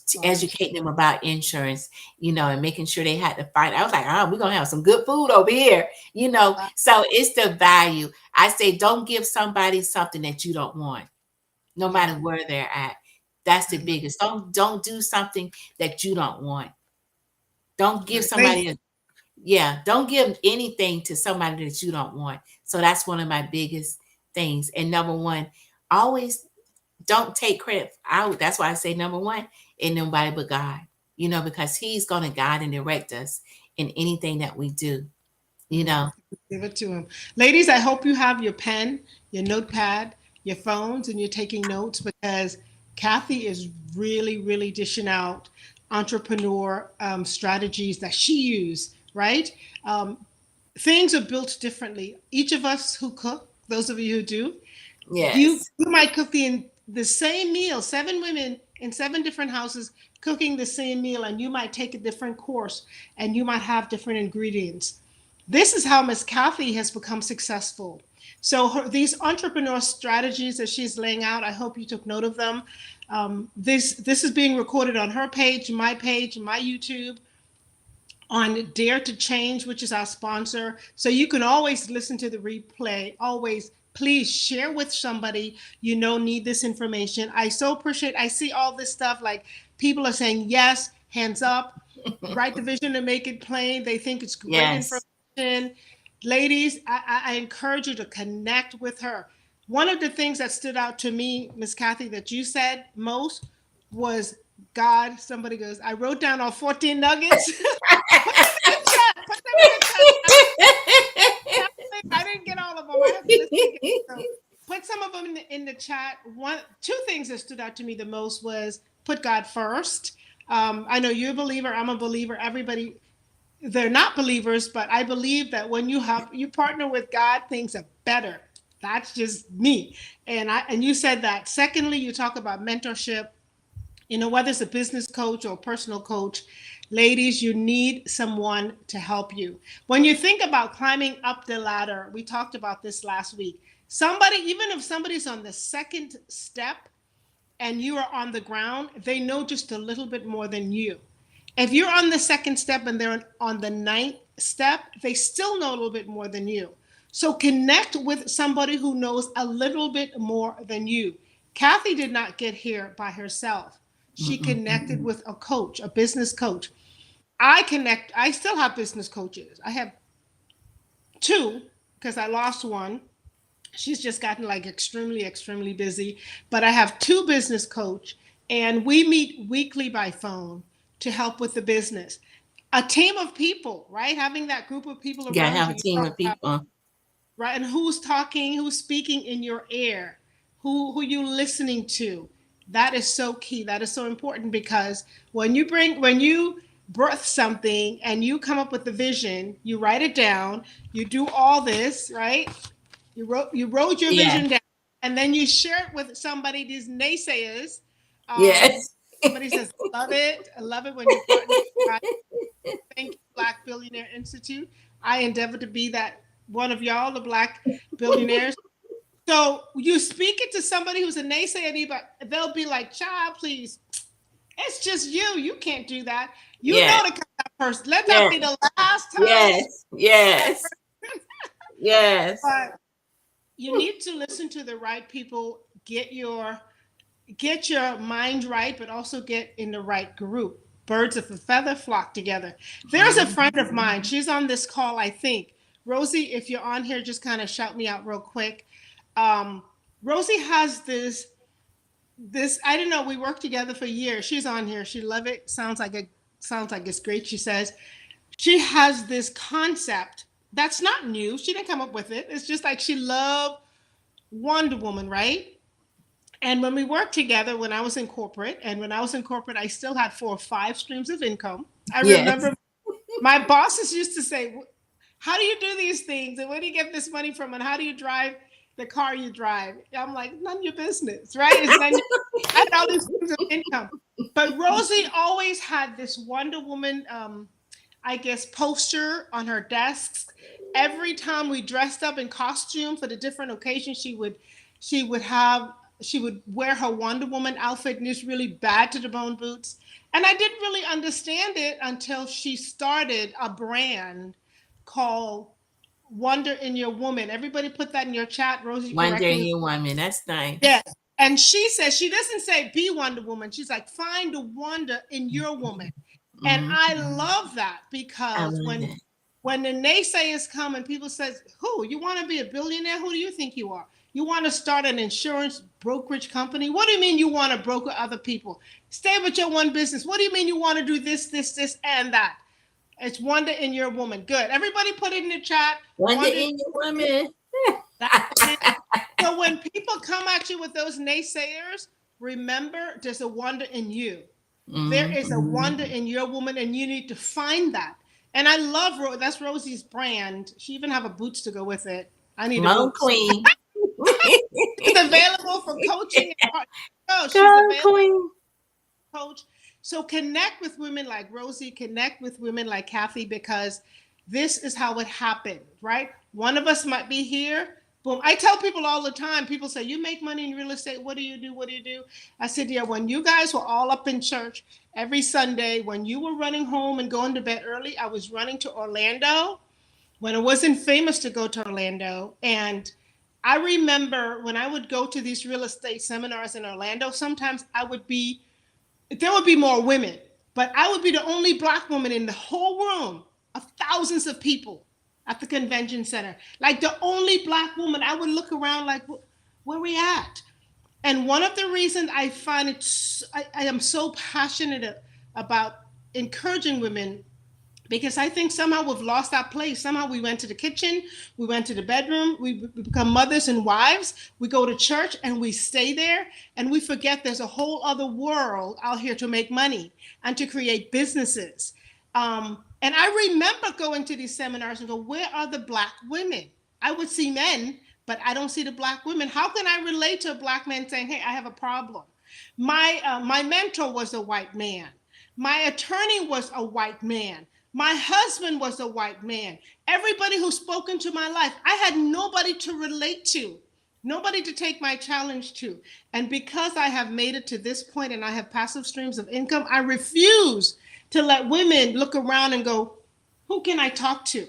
to Oh, educate them about insurance, and making sure they had to find. I was like, we're gonna have some good food over here. wow. So it's the value. I say, don't give somebody something that you don't want, no Yeah. matter where they're at. That's the I love biggest. Don't do something that you don't want. Don't give it. Great. somebody yeah, don't give anything to somebody that you don't want. So that's one of my biggest things. And number one, always don't take credit out. That's why I say number one, in nobody but God, because He's going to guide and direct us in anything that we do, you Mhm. know. Give it to him. Ladies, I hope you have your pen, your notepad, your phones, and you're taking notes because Kathy is really, really dishing out entrepreneur strategies that she used, right? Um, Things are built differently. Each of us who cook, those of you who do, you Yes. you might cook the same meal, seven women in seven different houses cooking the same meal, and you might take a different course and you might have different ingredients. This is how Miss Kathy has become successful. So these entrepreneur strategies that she's laying out, I hope you took note of them. This is being recorded on her page, my YouTube, on Dare to Change, which is our sponsor. So you can always listen to the replay. Always, please share with somebody you know need this information. I so appreciate. I see all this stuff like people are saying yes, hands up, write the vision and make it plain. They think it's great Yes. information. Ladies, I encourage you to connect with her. One of the things that stood out to me, Miss Kathy, that you said most was God. Somebody goes, I wrote down all 14 nuggets. Put them in the chat. Put them in the chat. I didn't get all of them. I have to listen again. So put some of them in the chat. Two things that stood out to me the most was put God first. I know you're a believer. I'm a believer. Everybody, they're not believers, but I believe that when you partner with God, things are better. That's just me. And you said that. Secondly, you talk about mentorship. Whether it's a business coach or a personal coach, ladies, you need someone to help you. When you think about climbing up the ladder, we talked about this last week. Somebody, even if somebody's on the second step and you are on the ground, they know just a little bit more than you. If you're on the second step and they're on the ninth step, they still know a little bit more than you. So connect with somebody who knows a little bit more than you. Kathy did not get here by herself. She connected with a coach, a business coach. I still have business coaches. I have two because I lost one. She's just gotten like extremely busy, but I have two business coach and we meet weekly by phone to help with the business. A team of people, right? Having that group of people You gotta around have you, a team of people. right? And who's talking, who's speaking in your ear, who you listening to. That is so key. That is so important because when you birth something and you come up with the vision, you write it down, you do all this, right? You wrote your Yeah. vision down, and then you share it with somebody. These naysayers, Yes. somebody says, "Love it, I love it when you partner." Thank you, Black Billionaire Institute. I endeavor to be that one of y'all, the Black billionaires. So you speak it to somebody who's a naysayer, but they'll be like, "Child, please, it's just you. You can't do that. You Yeah. know the kind of person. Let that Yes. be the last time you speak Yes. Yes. Yes. but you need to listen to the right people, get your mind right, but also get in the right group. Birds of a feather flock together. There's a friend of mine. She's on this call, I think. Rosie, if you're on here, just kind of shout me out real quick. Um, Rosie has this. I don't know. We worked together for years. She's on here. She love it. Sounds like it's great. She says she has this concept that's not new. She didn't come up with it. It's just like she loved Wonder Woman, right? And when we worked together, when I was in corporate, I still had 4 or 5 streams of income. I Yes. remember my bosses used to say, "How do you do these things? And where do you get this money from? And how do you drive the car you drive?" I'm like, "None of your business, right? It's none. I had all these streams of income." But Rosie always had this Wonder Woman, I guess, poster on her desks. Every time we dressed up in costume for the different occasions, she would have she would wear her Wonder Woman outfit and these really bad to the bone boots. And I didn't really understand it until she started a brand called Wonder in Your Woman. Everybody put that in your chat. Rosie, Wonder correct in me. you woman. That's nice. Yeah. And she says, she doesn't say be Wonder Woman. She's like, find the wonder in your woman. And Mm-hmm. I love that I because love when that. when the naysayers come and people says, "Who you want to be a billionaire? Who do you think you are? You want to start an insurance brokerage company? What do you mean you want to broker other people? Stay with your one business. What do you mean you want to do this, and that?" It's wonder in your woman. Good. Everybody put it in the chat. Wonder Wonder in you woman. that's it. So when people come at you with those naysayers, remember there's a wonder in you. There is a Mm-hmm. wonder in your woman, and you need to find that. And I love that's Rosie's brand. She even have a boots to go with it. I need Come a on, boots. queen. She's available for coaching. No, she's Go, available queen. coach. So connect with women like Rosie, connect with women like Kathy, because this is how it happened, right? One of us might be here. Boom. I tell people all the time, people say, "You make money in real estate. What do you do? What do you do?" I said, "Yeah, when you guys were all up in church every Sunday, when you were running home and going to bed early, I was running to Orlando when it wasn't famous to go to Orlando. And I remember when I would go to these real estate seminars in Orlando, sometimes there would be more women, but I would be the only Black woman in the whole room of thousands of people at the convention center. Like the only Black woman. I would look around like, where we at? And one of the reasons I find I am so passionate about encouraging women, because I think somehow we've lost that place. Somehow we went to the kitchen, we went to the bedroom, we become mothers and wives, we go to church and we stay there, and we forget there's a whole other world out here to make money and to create businesses. And I remember going to these seminars and go, where are the Black women? I would see men, but I don't see the Black women. How can I relate to a Black man saying, "Hey, I have a problem"? My mentor was a white man. My attorney was a white man. My husband was a white man. Everybody who spoke into my life, I had nobody to relate to, nobody to take my challenge to. And because I have made it to this point and I have passive streams of income, I refuse to let women look around and go, who can I talk to?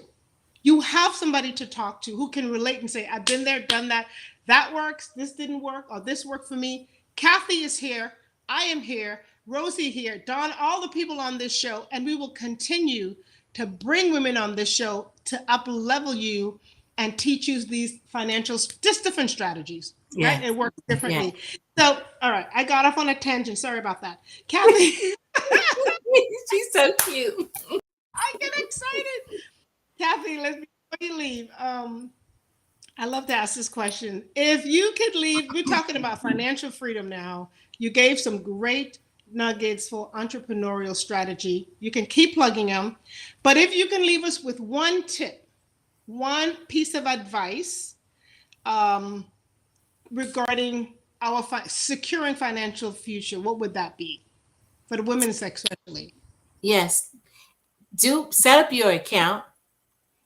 You have somebody to talk to who can relate and say, I've been there, done that. That works. This didn't work, or this worked for me. Kathy is here. I am here. Rosie here. Dawn, all the people on this show. And we will continue to bring women on this show to up level you and teach you these financial, just different strategies, right? Yes. It works Yes. differently. So, all right, I got off on a tangent. Sorry about that. Kathy, She's so cute. I get excited. Kathy, before you leave, I love to ask this question. If you could leave, we're talking about financial freedom now. You gave some great nuggets for entrepreneurial strategy. You can keep plugging them. But if you can leave us with one tip, one piece of advice um, regarding our securing financial future, what would that be for the women especially? Yes. Do set up your account.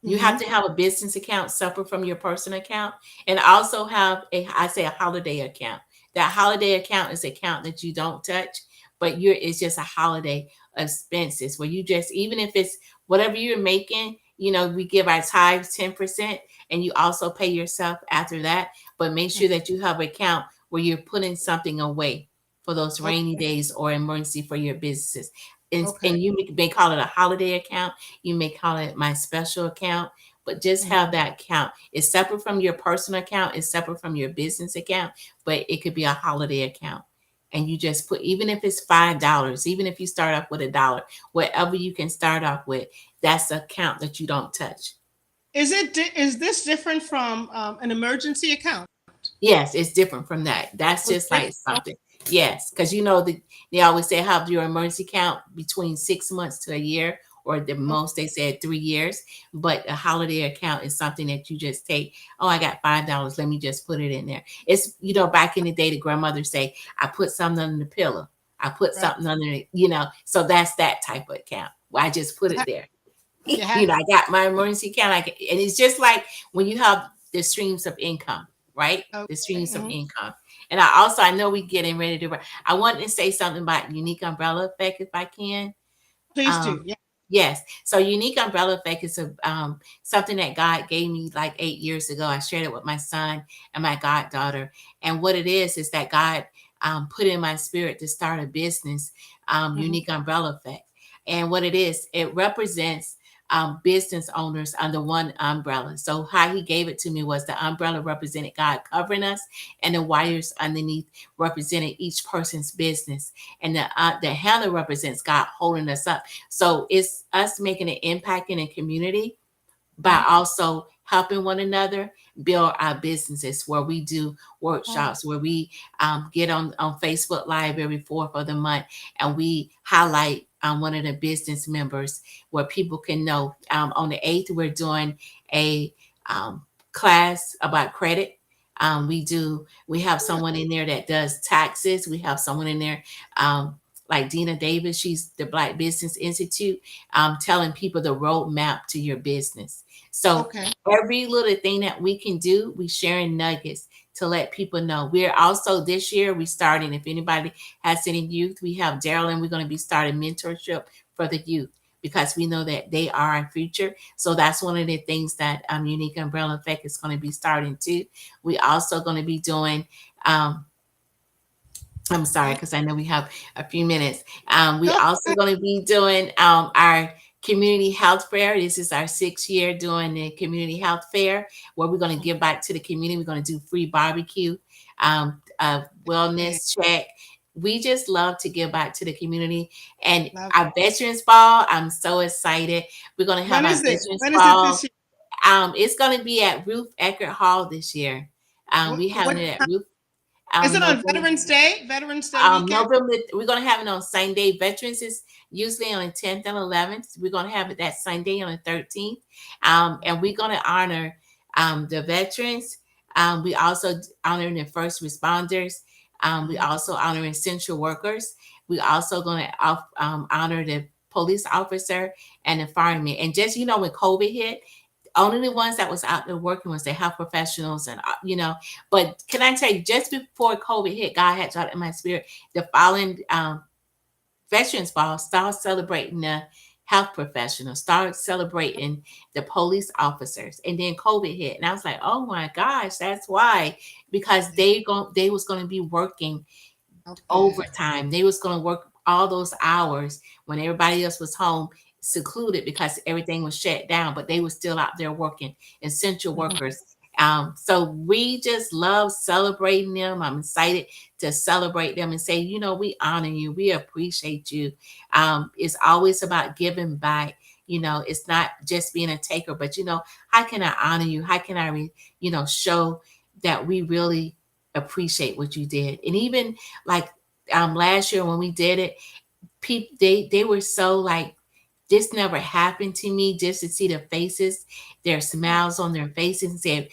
You have to Mm-hmm. have a business account separate from your personal account, and also have I say a holiday account. That holiday account is an account that you don't touch, but it's just a holiday expenses where you just, even if it's whatever you're making, we give our tithes 10%, and you also pay yourself after that. But make sure that you have an account where you're putting something away for those rainy Okay. days or emergency for your businesses. Okay. And you may call it a holiday account, you may call it my special account, but just have that account. It's separate from your personal account, it's separate from your business account, but it could be a holiday account. And you just put, even if it's $5, even if you start off with $1, whatever you can start off with, that's the account that you don't touch. Is this different from an emergency account? Yes, it's different from that. That's It's just like different. something. Yes, because they always say have your emergency account between 6 months to a year, or the most they said 3 years. But a holiday account is something that you just take. Oh, I got $5. Let me just put it in there. It's back in the day, the grandmother say, I put something under the pillow. I put Right. something under it. So that's that type of account. Well, I just put it there. You have I got my emergency account. And it's just like when you have the streams of income, right? The okay. streams of income. And I know we getting ready to. I want to say something about unique umbrella effect, if I can. Please Um, do. Yeah. yes. So unique umbrella effect is something that God gave me like 8 years ago. I shared it with my son and my goddaughter. And what it is that God put in my spirit to start a business, Mm-hmm. unique umbrella effect. And what it is, it represents business owners under one umbrella. So how he gave it to me was the umbrella represented God covering us, and the wires underneath represented each person's business, and the handle represents God holding us up. So it's us making an impact in a community by Mm-hmm. also helping one another build our businesses, where we do Oh, workshops, where we get on Facebook Live every fourth of the month, and we highlight one of the business members, where people can know. On the 8th, we're doing a class about credit. We have someone in there that does taxes. We have someone in there like Dina Davis. She's the Black Business Institute, telling people the roadmap to your business. So okay. every little thing that we can do, we sharing nuggets to let people know. We're also, this year we starting, if anybody has any youth, we have Daryl, and we're going to be starting mentorship for the youth, because we know that they are our future. So that's one of the things that Unique Umbrella Effect is going to be starting too. We also going to be doing I'm sorry, because I know we have a few minutes. We No, also going to be doing our community health fair. This is our 6th year doing the community health fair, where we're going to give back to the community. We're going to do free barbecue, okay. wellness check. We just love to give back to the community. And Love our Veterans Ball, I'm so excited. We're going to have When our is it? Veterans When is it Ball. this year? It's going to be at Ruth Eckert Hall this year. We having What it at Ruth. is it on November Veterans Day? Veterans Day weekend? November, we're gonna have it on Sunday. Veterans is usually on the 10th and 11th. We're gonna have it that Sunday on the 13th, and we're gonna honor the veterans. We also honor the first responders. We also honor essential workers. We also going to honor the police officer and the fireman. And just, when COVID hit, only the ones that was out there working was the health professionals and. But can I tell you, just before COVID hit, God had dropped in my spirit the following Veterans Ball, start celebrating the health professionals, start celebrating the police officers, and then COVID hit, and I was like, oh my gosh, that's why, because they was going to be working Okay. overtime. They was going to work all those hours when everybody else was home secluded because everything was shut down, but they were still out there working, essential Mhm. workers. So we just love celebrating them. I'm excited to celebrate them and say, we honor you, we appreciate you. It's always about giving back. It's not just being a taker, but how can I honor you? How can I show that we really appreciate what you did? And even like last year when we did it, people they were so like, this never happened to me, just to see their faces, their smiles on their faces, and said,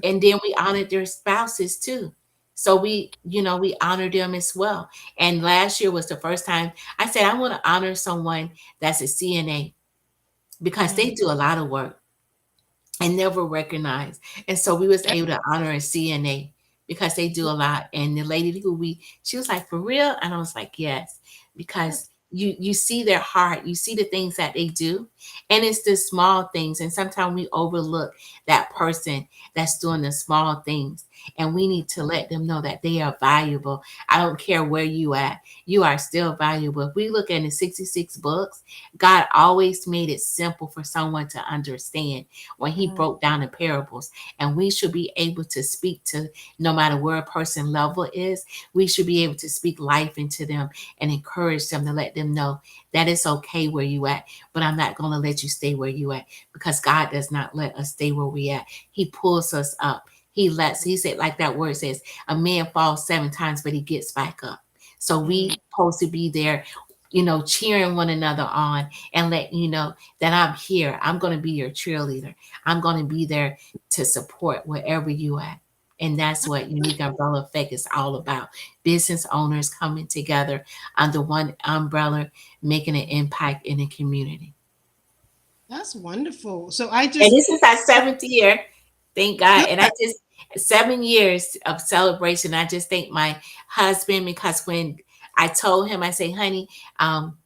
and then we honored their spouses too. So we honored them as well. And last year was the first time I said I want to honor someone that's a CNA, because they Mhm. do a lot of work and never recognized. And so we was able to honor a CNA because they do a lot. And the lady she was like, for real? And I was like, yes, because you see their heart, you see the things that they do. And it's the small things. And sometimes we overlook that person that's doing the small things. And we need to let them know that they are valuable. I don't care where you at, you are still valuable. If we look at the 66 books, God always made it simple for someone to understand when he Mhm. broke down the parables. And we should be able to speak to, no matter where a person level is, we should be able to speak life into them and encourage them, to let them know that it's okay where you at, but I'm not going to let you stay where you at, because God does not let us stay where we at. He pulls us up. He said, like that word says, a man falls 7 times, but he gets back up. So we Mhm. supposed to be there, cheering one another on, and let you know that I'm here. I'm going to be your cheerleader. I'm going to be there to support wherever you at. And that's what Unique Umbrella Effect is all about. Business owners coming together under one umbrella, making an impact in the community. That's wonderful. So I And just this is our 7th year. Thank God. And I just 7 years of celebration. I just thank my husband, because when I told him, I say, honey, um,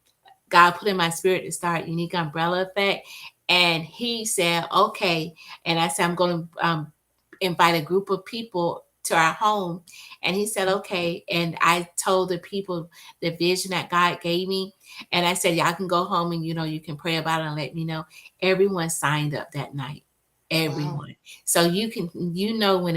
God put in my spirit to start Unique Umbrella Effect. And he said, okay. And I said, I'm going to invite a group of people to our home. And he said, okay. And I told the people the vision that God gave me. And I said, y'all can go home and, you can pray about it and let me know. Everyone signed up that night. wow. Everyone. So you can, when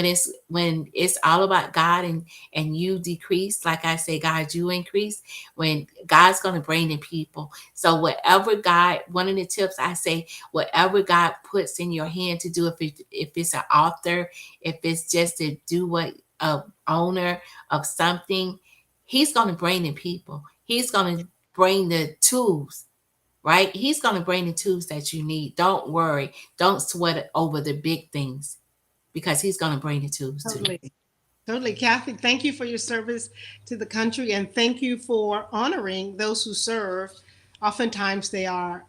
it's all about God, and you decrease, like I say, God, you increase, when God's going to bring in people. So whatever God, one of the tips I say, whatever God puts in your hand to do, if it's an author, if it's just to do what a owner of something, He's going to bring in people. He's going to bring the tools. Right? He's going to bring the tools that you need. Don't worry. Don't sweat over the big things, because he's going to bring the tools too. Totally. Totally. Kathy, thank you for your service to the country, and thank you for honoring those who serve. Oftentimes they are,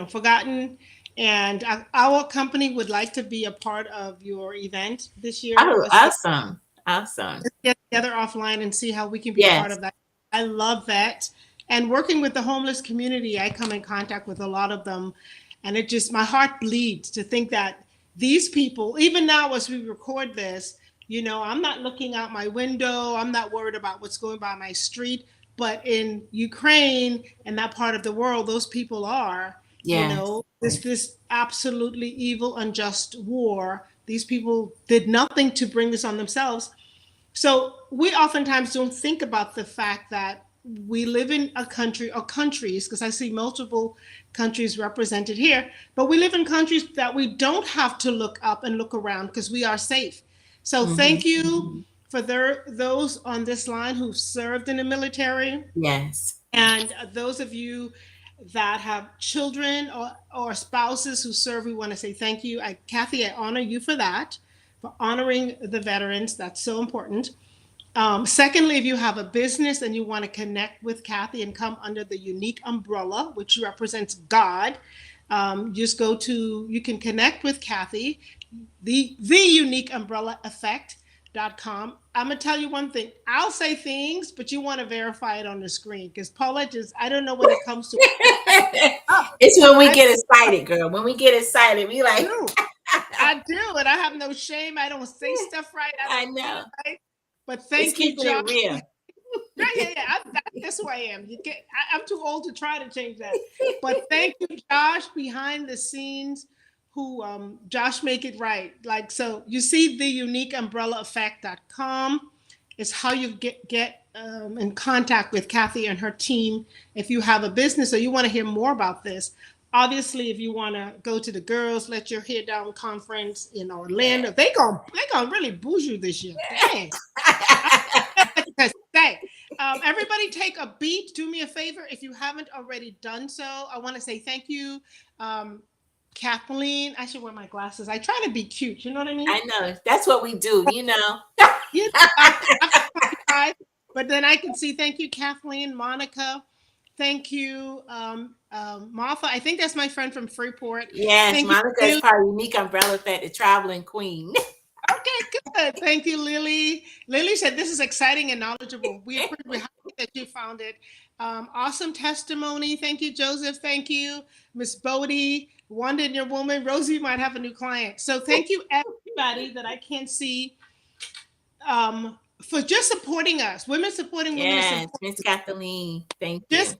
forgotten. And our company would like to be a part of your event this year. Oh, awesome. Awesome. Get together offline and see how we can be a part Yes. of that. I love that. And working with the homeless community, I come in contact with a lot of them. And it just, my heart bleeds to think that these people, even now as we record this, I'm not looking out my window. I'm not worried about what's going by my street. But in Ukraine and that part of the world, those people are, Yes. this absolutely evil, unjust war. These people did nothing to bring this on themselves. So we oftentimes don't think about the fact that we live in a country or countries, because I see multiple countries represented here, but we live in countries that we don't have to look up and look around because we are safe. So Hmm. thank you for those on this line who've served in the military, Yes. and those of you that have children or spouses who serve. We want to say thank you. Kathy, I honor you for that, for honoring the veterans. That's so important. Secondly, if you have a business and you want to connect with Kathy and come under the unique umbrella, which represents God, just go to, you can connect with Kathy, the unique umbrella effect.com. I'm going to tell you one thing. I'll say things, but you want to verify it on the screen because Paula just, I don't know when it comes to It's when we get excited, girl. When we get excited, we like. I do, and I have no shame. I don't say stuff right. I know. Right. But thank you, keeping Josh. it real. Yeah. That's who I am. I'm too old to try to change that. But thank you, Josh, behind the scenes, who Josh make it right. Like, so you see the unique umbrella effect.com is how you get in contact with Kathy and her team if you have a business or you want to hear more about this. Obviously, if you want to go to the Girls Let Your Hair Down conference in Orlando, they gonna really boost you this year. Dang. Everybody take a beat. Do me a favor. If you haven't already done so, I want to say thank you. Kathleen, I should wear my glasses. I try to be cute. You know what I mean? I know. That's what we do, you know. But then I can see, thank you, Kathleen, Monica. Thank you, Martha. I think that's my friend from Freeport. Yes, thank Monica is part of Unique Umbrella Effect, the traveling queen. Okay, good. Thank you, Lily. Lily said this is exciting and knowledgeable. We're happy that you found it. Awesome testimony. Thank you, Joseph. Thank you, Miss Bodie. Wonder in your woman. Rosie might have a new client. So thank you, everybody that I can't see, for just supporting us. Women supporting women. Yes, Miss Kathleen. Thank you. Just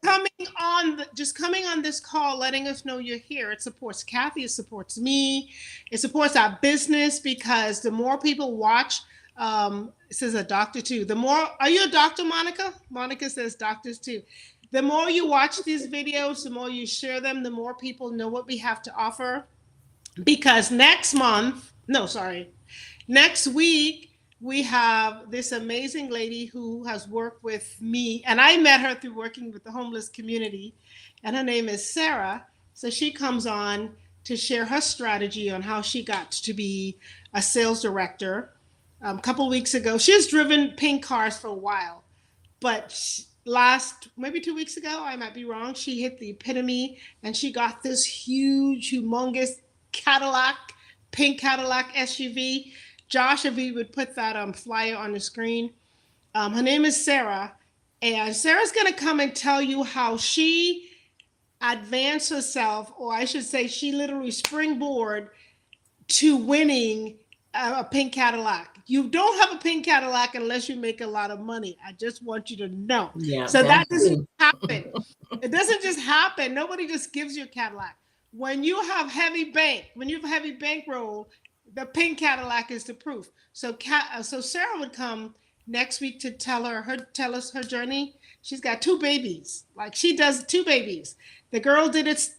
coming on this call, letting us know you're here. It supports Kathy. It supports me. It supports our business because the more people watch, it says a doctor too. The more, are you a doctor, Monica? Monica says doctors too. The more you watch these videos, the more you share them, the more people know what we have to offer. Because next week, we have this amazing lady who has worked with me, and I met her through working with the homeless community, and her name is Sarah. So she comes on to share her strategy on how she got to be a sales director. A couple weeks ago, she has driven pink cars for a while, but maybe 2 weeks ago, I might be wrong, she hit the epitome and she got this huge, humongous pink Cadillac SUV. Josh, if we would put that flyer on the screen. Her name is Sarah, and Sarah's going to come and tell you how she advanced herself, or I should say she literally springboard to winning a pink Cadillac. You don't have a pink Cadillac unless you make a lot of money. I just want you to know. Yeah, so that doesn't happen. It doesn't just happen. Nobody just gives you a Cadillac. When you have heavy bankroll, the pink Cadillac is the proof. So Sarah would come next week to tell us her journey. She's got 2 babies. Like, she does 2 babies. The girl did it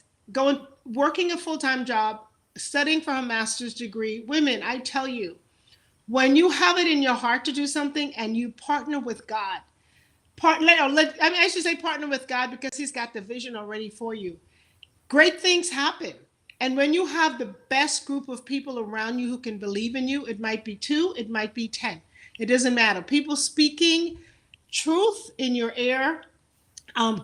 working a full-time job, studying for her master's degree. Women, I tell you, when you have it in your heart to do something and you partner with God, I should say partner with God because he's got the vision already for you. Great things happen. And when you have the best group of people around you who can believe in you, it might be 2, it might be 10. It doesn't matter. People speaking truth in your ear,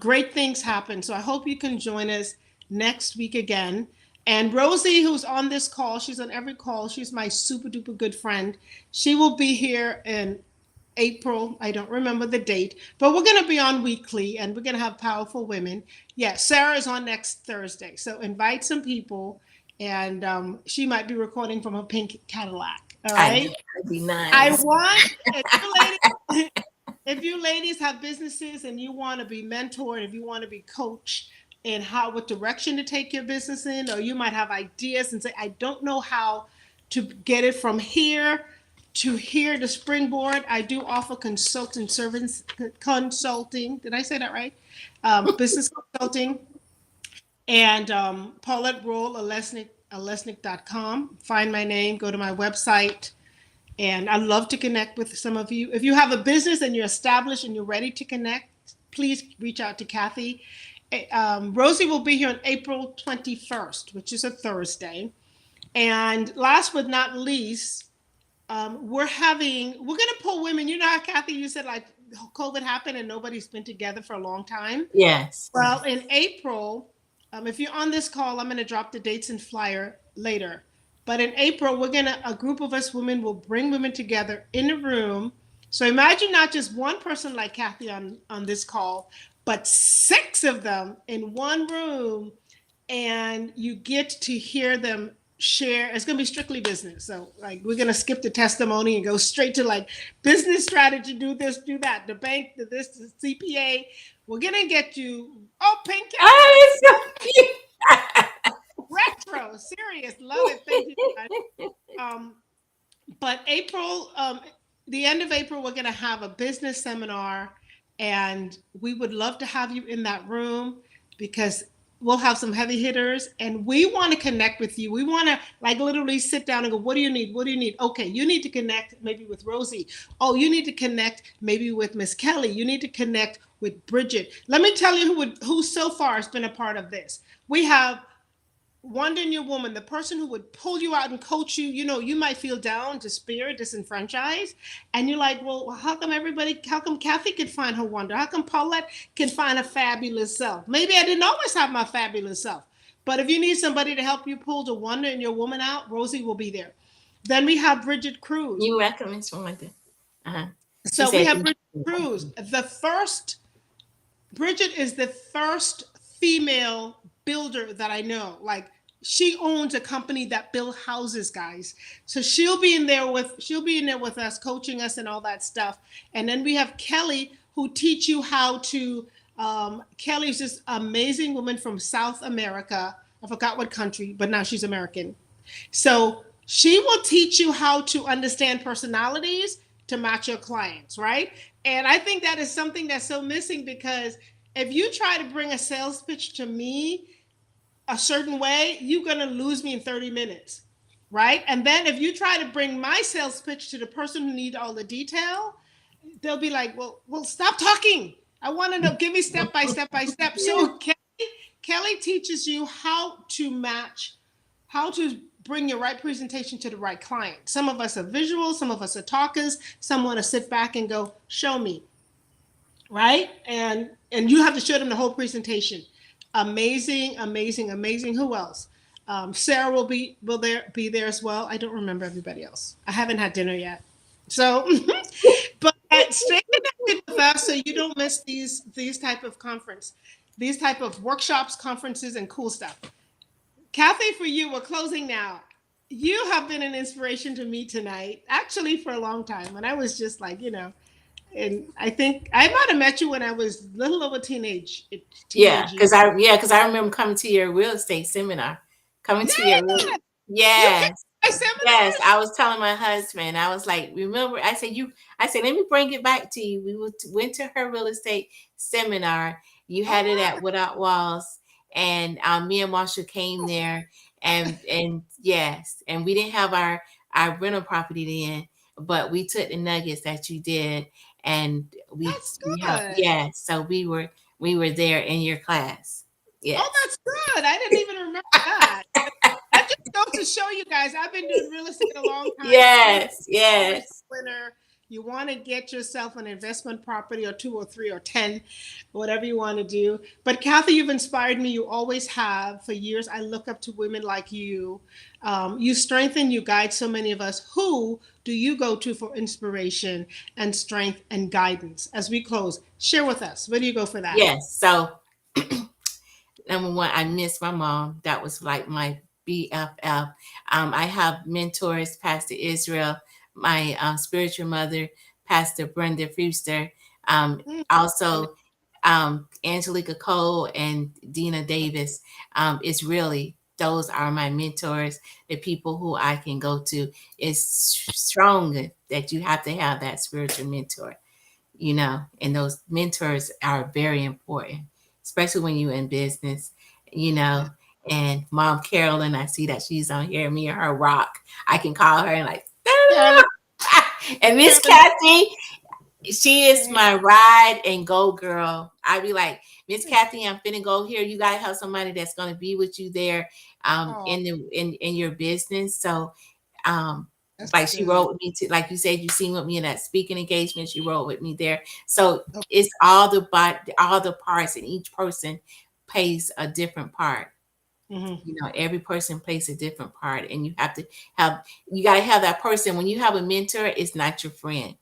great things happen. So I hope you can join us next week again. And Rosie, who's on this call, she's on every call. She's my super duper good friend. She will be here in April. I don't remember the date, but we're going to be on weekly and we're going to have powerful women. Yeah, Sarah is on next Thursday. So invite some people, and she might be recording from a pink Cadillac. All right. That'd be nice. I want, if you ladies have businesses and you want to be mentored, if you want to be coached in what direction to take your business in, or you might have ideas and say, I don't know how to get it from here to here to springboard. I do offer consulting. Did I say that right? Business consulting. And Paulette Roll, alesnik.com. Find my name, go to my website. And I'd love to connect with some of you. If you have a business and you're established and you're ready to connect, please reach out to Kathy. Rosie will be here on April 21st, which is a Thursday. And last but not least, we're gonna pull women. You know how Kathy, you said like COVID happened and nobody's been together for a long time. Yes. Well, in April, if you're on this call, I'm gonna drop the dates and flyer later. But in April, a group of us women will bring women together in a room. So imagine not just one person like Kathy on this call, but six of them in one room, and you get to hear them share. It's going to be strictly business. So like we're going to skip the testimony and go straight to like business strategy, do this, do that, the bank, the this, the CPA. We're going to get you, oh, Pink Cat, Oh, it's retro, serious, love it. Thank you, guys. But April, the end of April, we're going to have a business seminar, and we would love to have you in that room because we'll have some heavy hitters, and we want to connect with you. We want to like literally sit down and go, what do you need? What do you need? Okay, you need to connect maybe with Rosie. Oh, you need to connect maybe with Miss Kelly. You need to connect with Bridget. Let me tell you who so far has been a part of this. We have Wonder in Your Woman, the person who would pull you out and coach you. You know, you might feel down, despair, disenfranchised, and you're like, well, how come Kathy could find her wonder? How come Paulette can find a fabulous self? Maybe I didn't always have my fabulous self. But if you need somebody to help you pull the Wonder in Your Woman out, Rosie will be there. Then we have Bridget Cruz. You welcome, Miss Wanda. Uh-huh. So we have Bridget Cruz. Bridget is the first female builder that I know. Like she owns a company that build houses, guys. So she'll be in there with us, coaching us and all that stuff. And then we have Kelly, who teach you how to. Kelly's this amazing woman from South America. I forgot what country, but now she's American. So she will teach you how to understand personalities to match your clients, right? And I think that is something that's so missing because if you try to bring a sales pitch to me a certain way, you're going to lose me in 30 minutes, right? And then if you try to bring my sales pitch to the person who needs all the detail, they'll be like, well, stop talking. I want to know, give me step by step by step. So Kelly teaches you how to bring your right presentation to the right client. Some of us are visual, some of us are talkers, some want to sit back and go, show me, right? And you have to show them the whole presentation. Amazing, amazing, amazing. Who else? Sarah will be there as well. I don't remember everybody else. I haven't had dinner yet. So, but stay connected with us so you don't miss these type of these type of workshops, conferences, and cool stuff. Kathy, for you, we're closing now. You have been an inspiration to me tonight, actually for a long time. And I was just like, and I think I might have met you when I was little over teenage. Yeah, because I remember coming to your real estate seminar. Coming to your yes. Yes, I was telling my husband, I was like, remember, I said, let me bring it back to you. We went to her real estate seminar. You had it at Without Walls, and me and Marshall came there, and yes, and we didn't have our rental property then, but we took the nuggets that you did, and we have, yes, so we were there in your class. Yes. Oh, that's good. I didn't even remember that. That just goes to show you guys, I've been doing real estate a long time. Yes, yes. Winner. You want to get yourself an investment property or 2 or 3 or 10, whatever you want to do. But Kathy, you've inspired me. You always have. For years, I look up to women like you. You strengthen, you guide so many of us. Who do you go to for inspiration and strength and guidance? As we close, share with us. Where do you go for that? Yes. So, number one, I miss my mom. That was like my BFF. I have mentors, Pastor Israel, my spiritual mother, Pastor Brenda Brewster, also Angelica Cole and Dina Davis. It's really, those are my mentors, the people who I can go to. It's strong that you have to have that spiritual mentor, and those mentors are very important, especially when you're in business, and Mom Carolyn, I see that she's on here, me and her rock. I can call her and like, and Miss Kathy, she is my ride and go girl. I be like, Miss Kathy, I'm finna go here. You gotta have somebody that's gonna be with you there, in your business. So, That's Like she good. rode with me to, like you said, you seen with me in that speaking engagement. She rode with me there. So Okay. it's all the parts, and each person plays a different part. Mm-hmm. You know, every person plays a different part, and you have to you got to have that person. When you have a mentor, it's not your friend.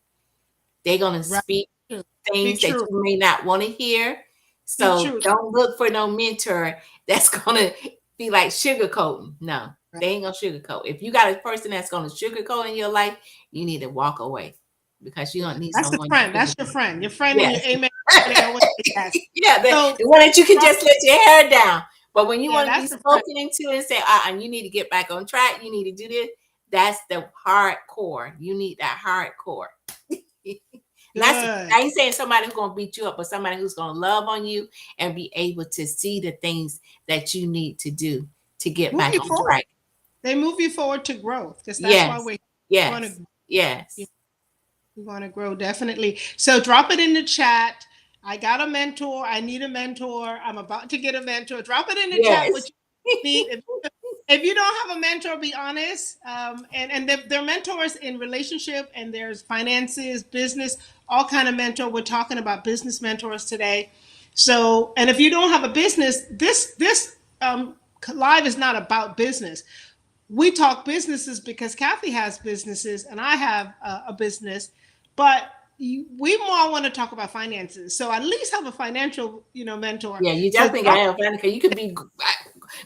They're gonna Right. speak True. Speak things that true. you may not want to hear. Speak So true. don't look for no mentor that's gonna be like sugarcoating. No, Right. they ain't gonna sugarcoat. If you got a person that's gonna sugarcoat in your life, you need to walk away, because you Yeah. don't need That's a someone to friend. That's your sugarcoat. friend. Your friend and Yes. your amen. They always say yes. Yeah, So the one that you can drop just let your hair down. But when you yeah, want to that's be the friend. spoken into and say, you need to get back on track, you need to do this, that's the hardcore. You need that hardcore. That's Good. I ain't saying somebody who's gonna beat you up, but somebody who's gonna love on you and be able to see the things that you need to do to get Move back you on forward. track. They move you forward to growth because that's why Yes, we want yes, to. yes. We want to grow, definitely. So drop it in the chat. I got a mentor. I need a mentor. I'm about to get a mentor. Drop it in the chat what Yes. you need. If you don't have a mentor, be honest. And they're mentors in relationship, and there's finances, business, all kind of mentor. We're talking about business mentors today. So, and if you don't have a business, this live is not about business. We talk businesses because Kathy has businesses and I have a business, but we more want to talk about finances. So at least have a financial, mentor. Yeah, you So definitely gotta have fun, because you could be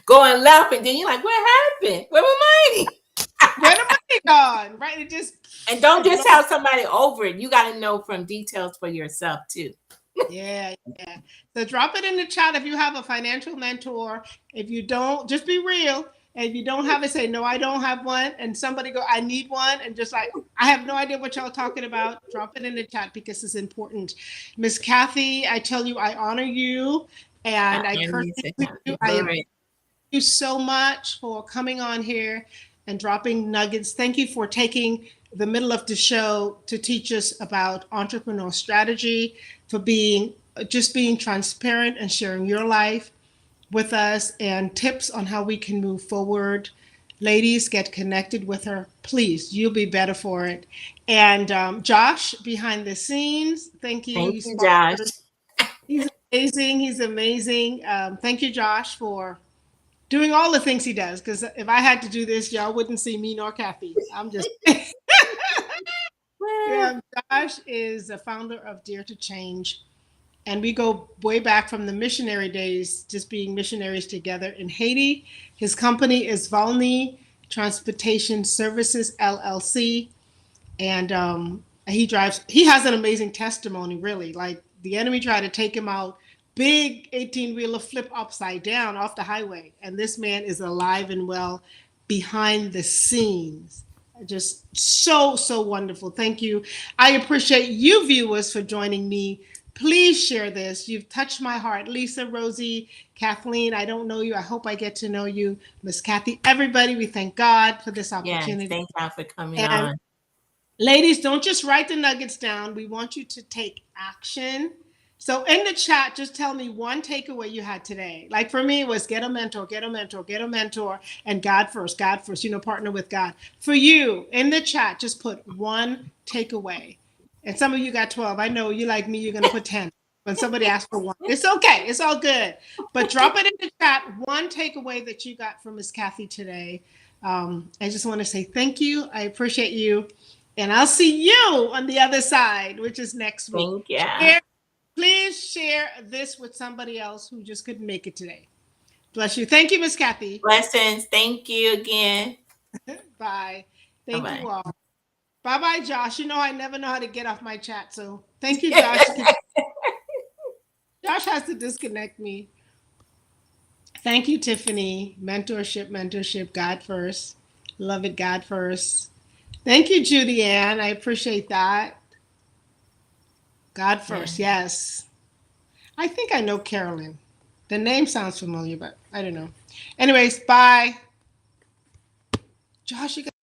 going left, and then you're like, what happened? Where my money? where the money gone? Right? It just And don't it blows. just have somebody over it. You got to know from details for yourself too. Yeah, yeah. So drop it in the chat if you have a financial mentor. If you don't, just be real. And if you don't have it, say, no, I don't have one. And somebody go, I need one. And just like, I have no idea what y'all talking about. Drop it in the chat because it's important. Miss Kathy, I tell you, I honor you and I And you courtesy said, to you. I appreciate glory. you so much for coming on here and dropping nuggets. Thank you for taking the middle of the show to teach us about entrepreneurial strategy, for being transparent and sharing your life with us and tips on how we can move forward. Ladies, get connected with her, please. You'll be better for it. And Josh, behind the scenes, thank you. Thank He you, Josh. sponsored. He's amazing. He's amazing. Thank you, Josh, for doing all the things he does. Because if I had to do this, y'all wouldn't see me nor Kathy. I'm just yeah. Josh is the founder of Dare to Change, and we go way back from the missionary days, just being missionaries together in Haiti. His company is Volney Transportation Services LLC, and he has an amazing testimony. Really, like the enemy tried to take him out. Big 18-wheeler flip upside down off the highway, and this man is alive and well behind the scenes. Just so wonderful. Thank you. I appreciate you viewers for joining me. Please share this. You've touched my heart. Lisa, Rosie, Kathleen, I don't know you. I hope I get to know you. Miss Kathy, everybody, we thank God for this Yes, opportunity. thank God for coming And on. ladies, don't just write the nuggets down. We want you to take action. So in the chat, just tell me one takeaway you had today. Like for me, it was get a mentor, get a mentor, get a mentor, and God first, partner with God. For you, in the chat, just put one takeaway. And some of you got 12. I know you like me, you're going to put 10. When somebody asks for one, it's okay. It's all good. But drop it in the chat, one takeaway that you got from Miss Kathy today. I just want to say thank you. I appreciate you. And I'll see you on the other side, which is next week. Thank you. Please share this with somebody else who just couldn't make it today. Bless you. Thank you, Miss Kathy. Blessings. Thank you again. Bye. Thank Bye-bye. you all. Bye-bye, Josh. You know I never know how to get off my chat, so thank you, Josh. Josh has to disconnect me. Thank you, Tiffany. Mentorship, God first. Love it, God first. Thank you, Judy Ann. I appreciate that. God first, yes. I think I know Carolyn. The name sounds familiar, but I don't know. Anyways, bye. Josh, you got